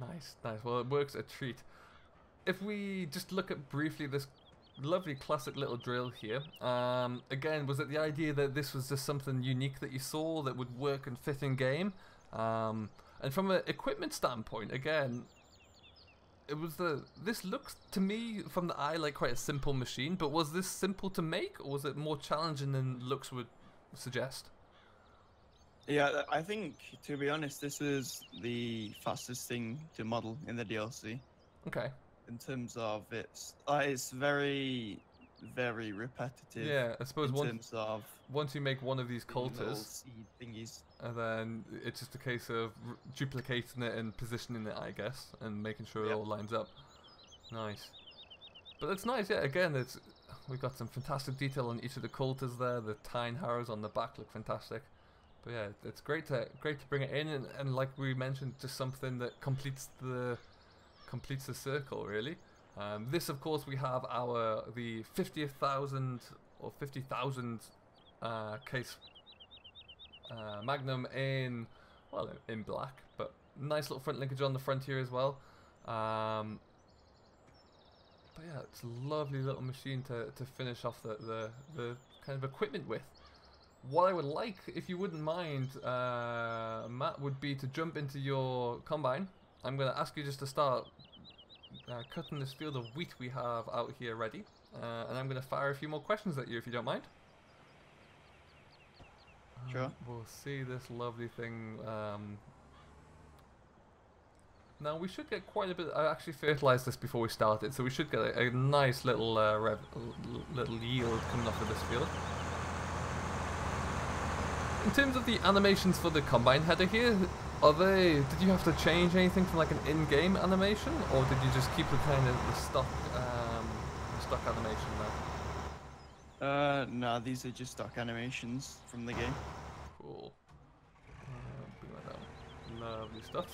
Nice. Well, it works a treat. If we just look at briefly this lovely classic little drill here, again, was it the idea that this was just something unique that you saw that would work and fit in game? And from an equipment standpoint, again, this looks to me from the eye like quite a simple machine, but was this simple to make, or was it more challenging than looks would suggest? Yeah, I think, to be honest, this is the fastest thing to model in the DLC. Okay. In terms of it's very, very repetitive. Yeah, I suppose once you make one of these little coulters, seed thingies. and then it's just a case of duplicating it and positioning it, I guess, and making sure it all lines up. Nice. But it's nice, yeah. Again, we've got some fantastic detail on each of the coulters there. The tine harrows on the back look fantastic. But yeah, it's great to bring it in, and like we mentioned, just something that completes the circle, really. This, of course, we have the 50,000 or 50,000 case Magnum in black, but nice little front linkage on the front here as well. But yeah, it's a lovely little machine to finish off the kind of equipment with. What I would like, if you wouldn't mind, Matt, would be to jump into your combine. I'm going to ask you just to start cutting this field of wheat we have out here ready, and I'm going to fire a few more questions at you if you don't mind. Sure. We'll see this lovely thing. Now we should get quite a bit. I actually fertilized this before we started, so we should get a nice little little yield coming off of this field. In terms of the animations for the combine header here, did you have to change anything from like an in-game animation, or did you just keep the kind of the stock animation there? No, these are just stock animations from the game. Cool. Bring that down. Lovely stuff.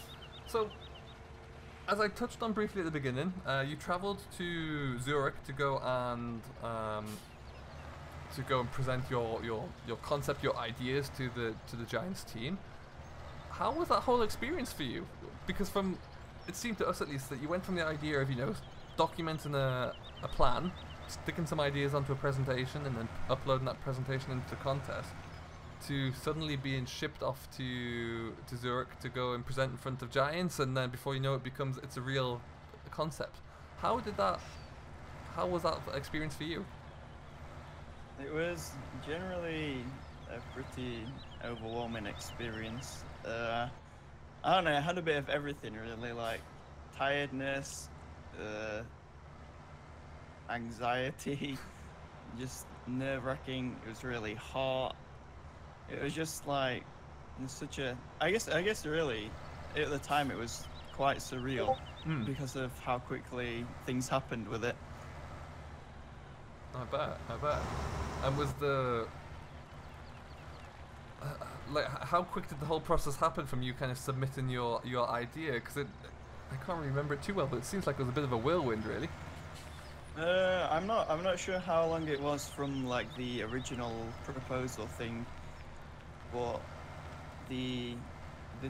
So, as I touched on briefly at the beginning, you travelled to Zurich to go and present your concept, your ideas to the Giants team. How was that whole experience for you? Because from it seemed to us at least that you went from the idea of, you know, documenting a plan, sticking some ideas onto a presentation, and then uploading that presentation into the contest, to suddenly being shipped off to Zurich to go and present in front of giants, and then before you know it, it's a real concept. How was that experience for you? It was generally a pretty overwhelming experience. I don't know, I had a bit of everything really, like tiredness, anxiety, just nerve-wracking. It was really hot. It was just like such a, I guess really at the time it was quite surreal because of how quickly things happened with it. I bet. And was the like, how quick did the whole process happen from you kind of submitting your idea? Because I can't remember it too well, but it seems like it was a bit of a whirlwind, really. I'm not sure how long it was from like the original proposal thing, but the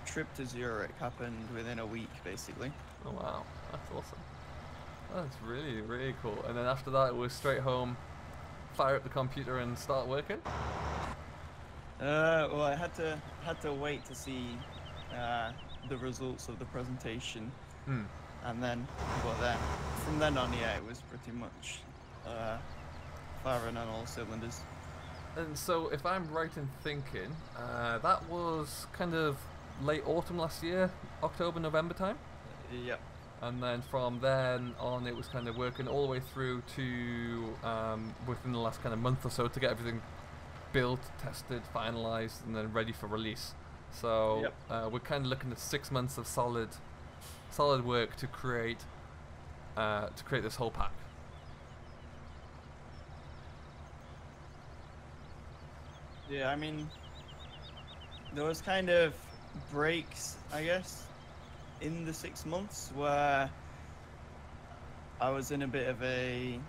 trip to Zurich happened within a week, basically. Oh wow, that's awesome. That's really, really cool. And then after that, it was straight home, fire up the computer and start working? Well, I had to wait to see the results of the presentation, and then, from then on, yeah, it was pretty much firing on all cylinders. And so, if I'm right in thinking, that was kind of late autumn last year, October, November time? Yep. And then from then on, it was kind of working all the way through to within the last kind of month or so to get everything built, tested, finalized, and then ready for release. So yep. We're kind of looking at 6 months of solid work to create this whole pack. Yeah, I mean, there was kind of breaks, I guess, in the 6 months where I was in a bit of a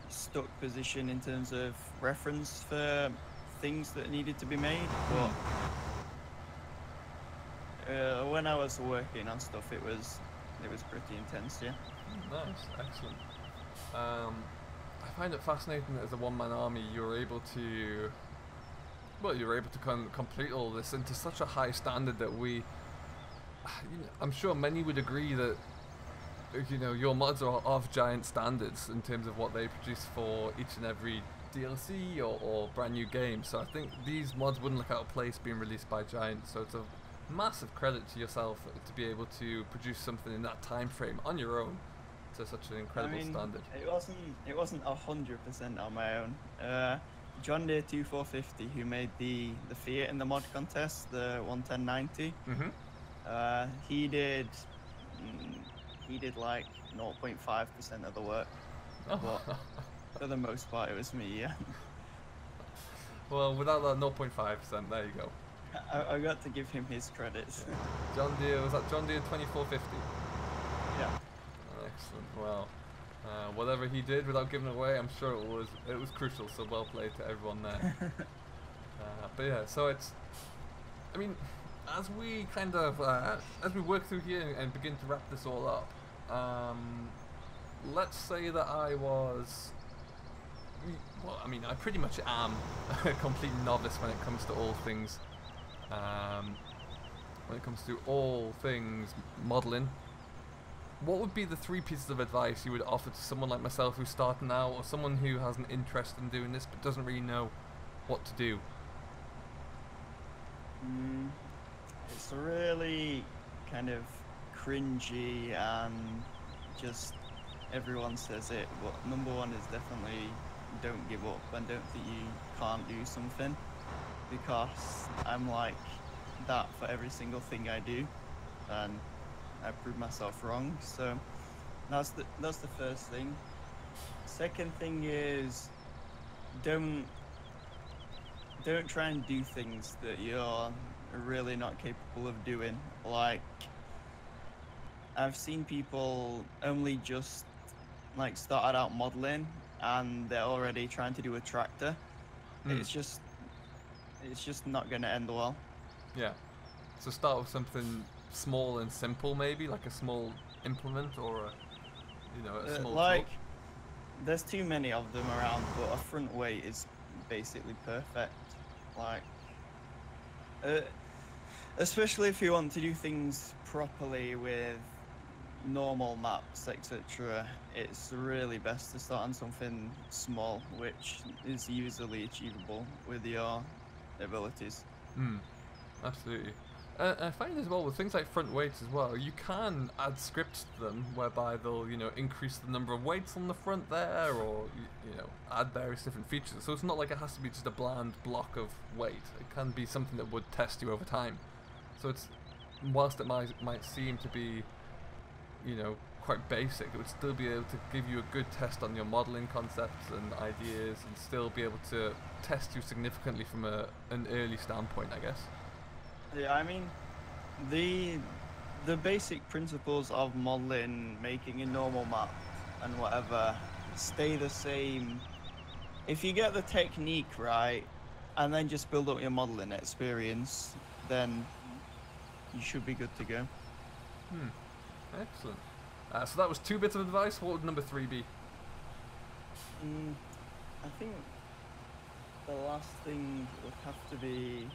stuck position in terms of reference for things that needed to be made. But when I was working on stuff, it was pretty intense, yeah. Nice, excellent. I find it fascinating that as a one-man army, you're able to complete all this into such a high standard that I'm sure many would agree that, you know, your mods are of giant standards in terms of what they produce for each and every DLC or brand new game. So I think these mods wouldn't look out of place being released by Giant. So it's a massive credit to yourself to be able to produce something in that time frame on your own to such an incredible standard. It wasn't 100% on my own. John Deere 2450, who made the Fiat in the mod contest, the 11090. He did like 0.5% of the work. Oh. But for the most part, it was me, yeah. Well, without that 0.5%, there you go. I got to give him his credits. John Deere, was that John Deere 2450? Yeah. Excellent. Well, whatever he did without giving it away, I'm sure it was crucial. So well played to everyone there. But yeah, so I mean, as we kind of as we work through here and begin to wrap this all up, let's say that I pretty much am a complete novice when it comes to all things. When it comes to all things modeling, what would be the 3 pieces of advice you would offer to someone like myself who's starting out, or someone who has an interest in doing this but doesn't really know what to do? It's really kind of cringy and just everyone says it, but number 1 is definitely don't give up and don't think you can't do something, because I'm like that for every single thing I do and I proved myself wrong. So that's the first thing. Second thing is don't try and do things that you're really not capable of doing. Like, I've seen people only just like started out modeling and they're already trying to do a tractor. It's just not going to end well. Yeah. So start with something small and simple, maybe like a small implement or a small like, tool? there's too many of them around, but a front weight is basically perfect. Like, uh, especially if you want to do things properly with normal maps, etc., it's really best to start on something small, which is easily achievable with your abilities. Absolutely. I find as well with things like front weights as well, you can add scripts to them whereby they'll increase the number of weights on the front there, or add various different features. So it's not like it has to be just a bland block of weight. It can be something that would test you over time. So it's, whilst it might seem to be quite basic, it would still be able to give you a good test on your modeling concepts and ideas, and still be able to test you significantly from an early standpoint, I guess. Yeah, I mean, the basic principles of modeling, making a normal map and whatever, stay the same. If you get the technique right, and then just build up your modeling experience, then you should be good to go. Excellent. So that was 2 bits of advice. What would number 3 be? I think the last thing would have to be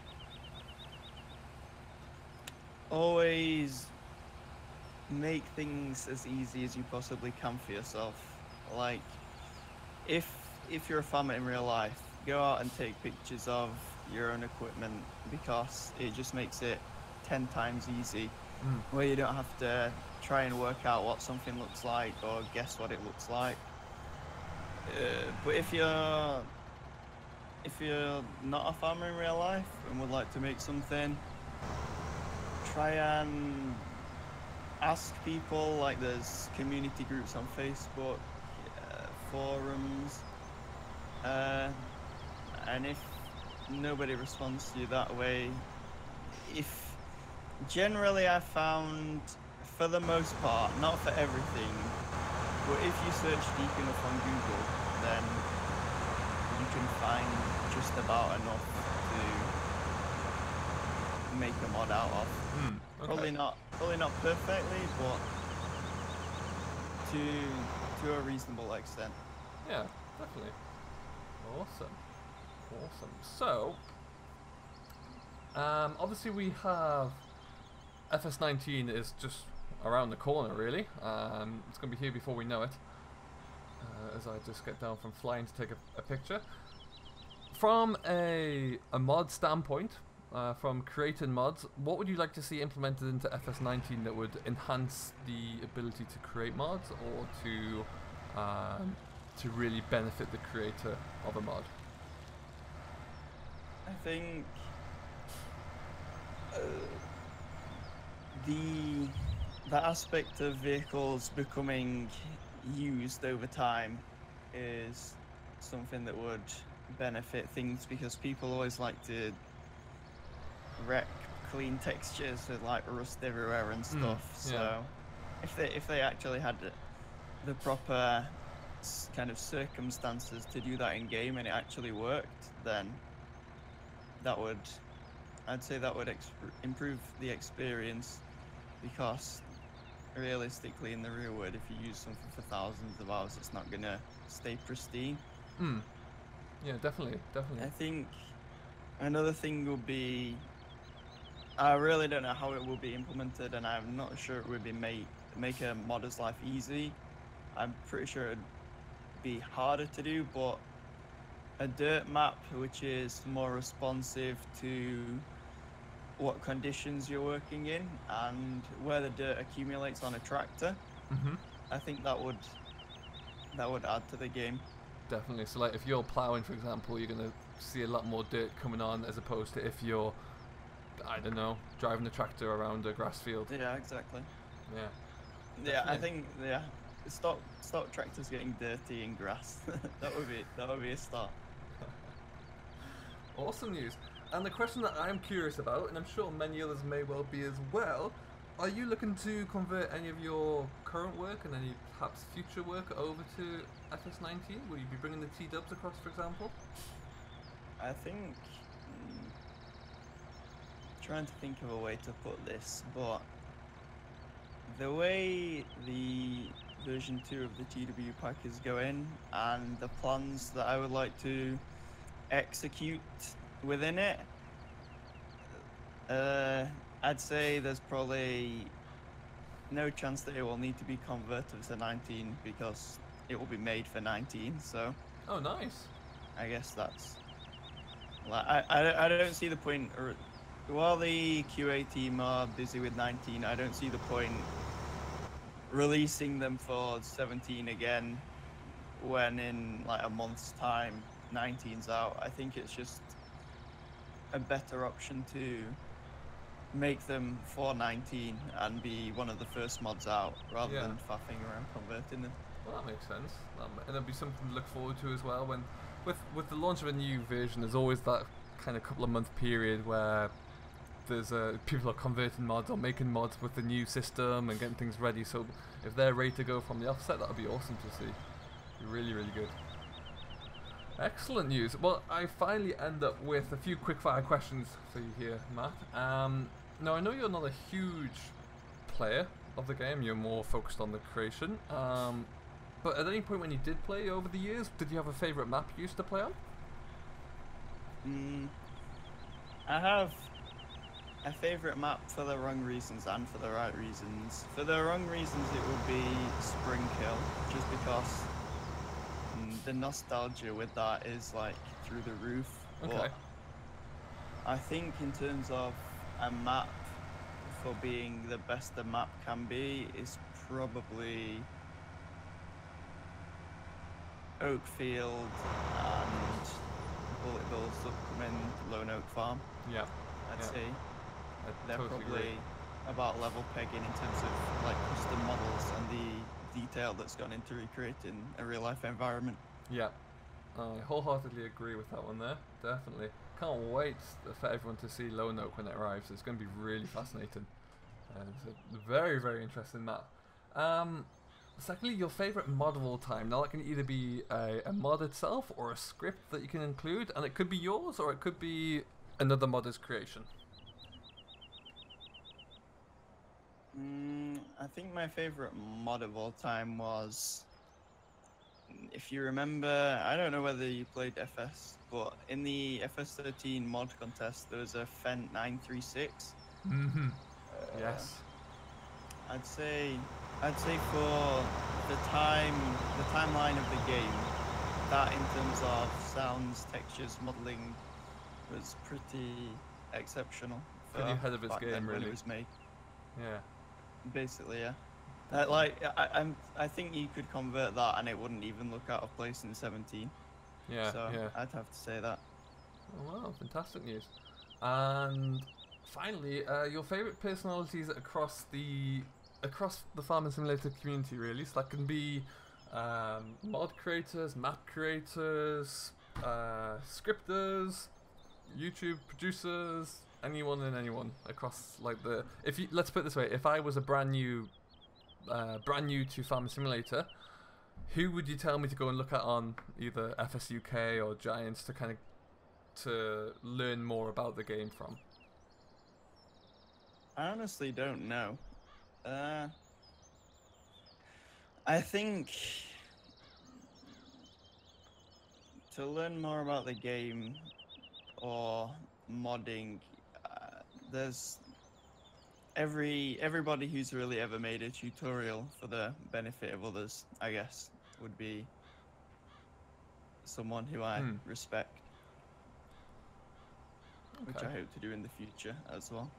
always make things as easy as you possibly can for yourself. Like, if you're a farmer in real life, go out and take pictures of your own equipment, because it just makes it 10 times easy, where you don't have to try and work out what something looks like or guess what it looks like. But if you're not a farmer in real life and would like to make something, try and ask people. Like, there's community groups on Facebook, forums, and if nobody responds to you that way, generally I found, for the most part, not for everything, but if you search deep enough on Google, then you can find just about enough to make a mod out of. Okay. Probably not perfectly, but to a reasonable extent. Yeah, definitely. Awesome. So, obviously we have FS19 is just around the corner, really. It's going to be here before we know it. As I just get down from flying to take a picture. From a mod standpoint, from creating mods, what would you like to see implemented into FS19 that would enhance the ability to create mods, or to really benefit the creator of a mod? I think the aspect of vehicles becoming used over time is something that would benefit things, because people always like to wreck clean textures with like rust everywhere and stuff. So if they actually had the proper kind of circumstances to do that in game and it actually worked, then I'd say that would improve the experience, because realistically in the real world, if you use something for thousands of hours, it's not gonna stay pristine. Yeah, definitely. I think another thing would be, I really don't know how it will be implemented, and I'm not sure it would be make a modder's life easy. I'm pretty sure it'd be harder to do, but a dirt map which is more responsive to what conditions you're working in and where the dirt accumulates on a tractor. I think that would add to the game. Definitely. So like if you're plowing, for example, you're going to see a lot more dirt coming on, as opposed to if you're, I don't know, driving the tractor around a grass field. Yeah, exactly. Yeah. Yeah, I think stop tractors getting dirty in grass. that would be a start. Awesome news. And the question that I'm curious about, and I'm sure many others may well be as well, are you looking to convert any of your current work and any perhaps future work over to FS19? Will you be bringing the TDubs across, for example? I think, trying to think of a way to put this, but the way the version 2 of the TW pack is going and the plans that I would like to execute within it, I'd say there's probably no chance that it will need to be converted to 19 because it will be made for 19. So. Oh, nice. I guess that's. Like, I don't see the point. While the QA team are busy with 19, I don't see the point releasing them for 17 again when in like a month's time 19's out. I think it's just a better option to make them for 19 and be one of the first mods out rather than faffing around converting them. Well, that makes sense. And it'll be something to look forward to as well. When with the launch of a new version, there's always that kind of couple of month period where there's people are converting mods or making mods with the new system and getting things ready. So if they're ready to go from the offset, that would be awesome to see. Really, really good. Excellent news. Well, I finally end up with a few quick-fire questions for you here, Matt. Now, I know you're not a huge player of the game. You're more focused on the creation. But at any point when you did play over the years, did you have a favourite map you used to play on? I have a favourite map for the wrong reasons and for the right reasons. For the wrong reasons, it would be Spring Kill, just because the nostalgia with that is like through the roof. Okay. But I think in terms of a map for being the best a map can be is probably Oakfield and Bullet Bill's upcoming Lone Oak Farm. Yeah. I'd say they're totally probably agree. about level pegging in terms of like custom models and the detail that's gone into recreating a real life environment. Yeah, I wholeheartedly agree with that one there. Definitely. Can't wait for everyone to see Lone Oak when it arrives. It's going to be really fascinating. It's a very, very interesting map. Secondly, your favourite mod of all time. Now that can either be a mod itself or a script that you can include, and it could be yours or it could be another modder's creation. I think my favourite mod of all time was, if you remember, I don't know whether you played FS, but in the FS13 mod contest there was a Fent 936. Yes. I'd say for the timeline of the game, that in terms of sounds, textures, modeling was pretty exceptional. Pretty ahead of its game, when really. it was made. Yeah. Basically, yeah. I think you could convert that and it wouldn't even look out of place in 17. Yeah. So yeah. I'd have to say that. Oh, wow, fantastic news. And finally, your favourite personalities across the Farming Simulator community, really. So that can be mod creators, map creators, scripters, YouTube producers, anyone and anyone across like the. Let's put it this way: if I was a brand new to Farming Simulator, who would you tell me to go and look at on either FS UK or Giants to learn more about the game from? I honestly don't know. I think to learn more about the game or modding, there's everybody who's really ever made a tutorial for the benefit of others, I guess, would be someone who I respect, which I hope to do in the future as well.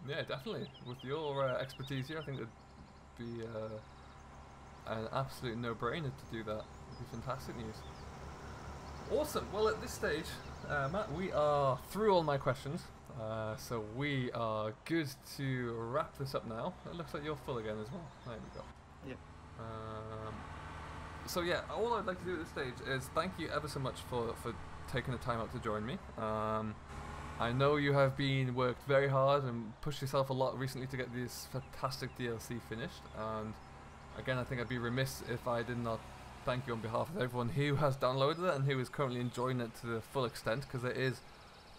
Yeah, definitely. With your expertise here, I think it'd be an absolute no-brainer to do that. It'd be fantastic news. Awesome. Well, at this stage, Matt, we are through all my questions, so we are good to wrap this up now. It looks like you're full again as well. There we go. Yep. So yeah, all I'd like to do at this stage is thank you ever so much for taking the time out to join me. I know you have been worked very hard and pushed yourself a lot recently to get this fantastic DLC finished, and again I think I'd be remiss if I did not thank you on behalf of everyone who has downloaded it and who is currently enjoying it to the full extent, because it is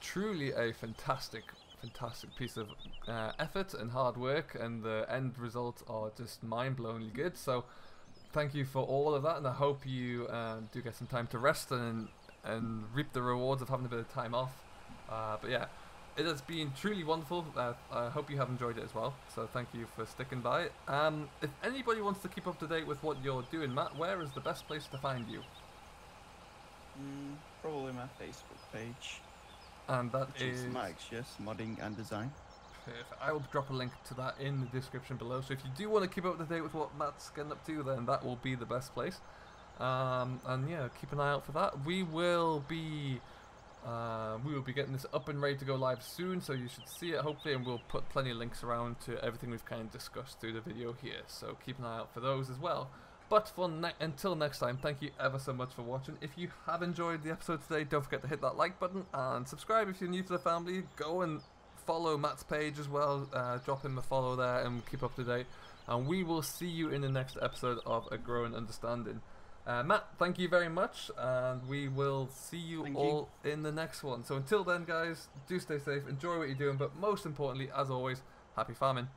truly a fantastic fantastic piece of effort and hard work, and the end results are just mind-blowingly good. So thank you for all of that, and I hope you do get some time to rest and reap the rewards of having a bit of time off. But yeah, it has been truly wonderful. I hope you have enjoyed it as well. So thank you for sticking by. If anybody wants to keep up to date with what you're doing, Matt, where is the best place to find you? Probably my Facebook page. And that is MattXJS Modding and Design. Perfect. I will drop a link to that in the description below. So if you do want to keep up to date with what Matt's getting up to, then that will be the best place. And yeah, keep an eye out for that. We will be getting this up and ready to go live soon, so you should see it hopefully, and we'll put plenty of links around to everything we've kind of discussed through the video here. So keep an eye out for those as well. But for until next time, thank you ever so much for watching. If you have enjoyed the episode today, don't forget to hit that like button and subscribe if you're new to the family. Go and follow Matt's page as well. Drop him a follow there and keep up to date. And we will see you in the next episode of A Growing Understanding. Matt, thank you very much, and we will see you all in the next one. So until then, guys, do stay safe, enjoy what you're doing, but most importantly, as always, happy farming.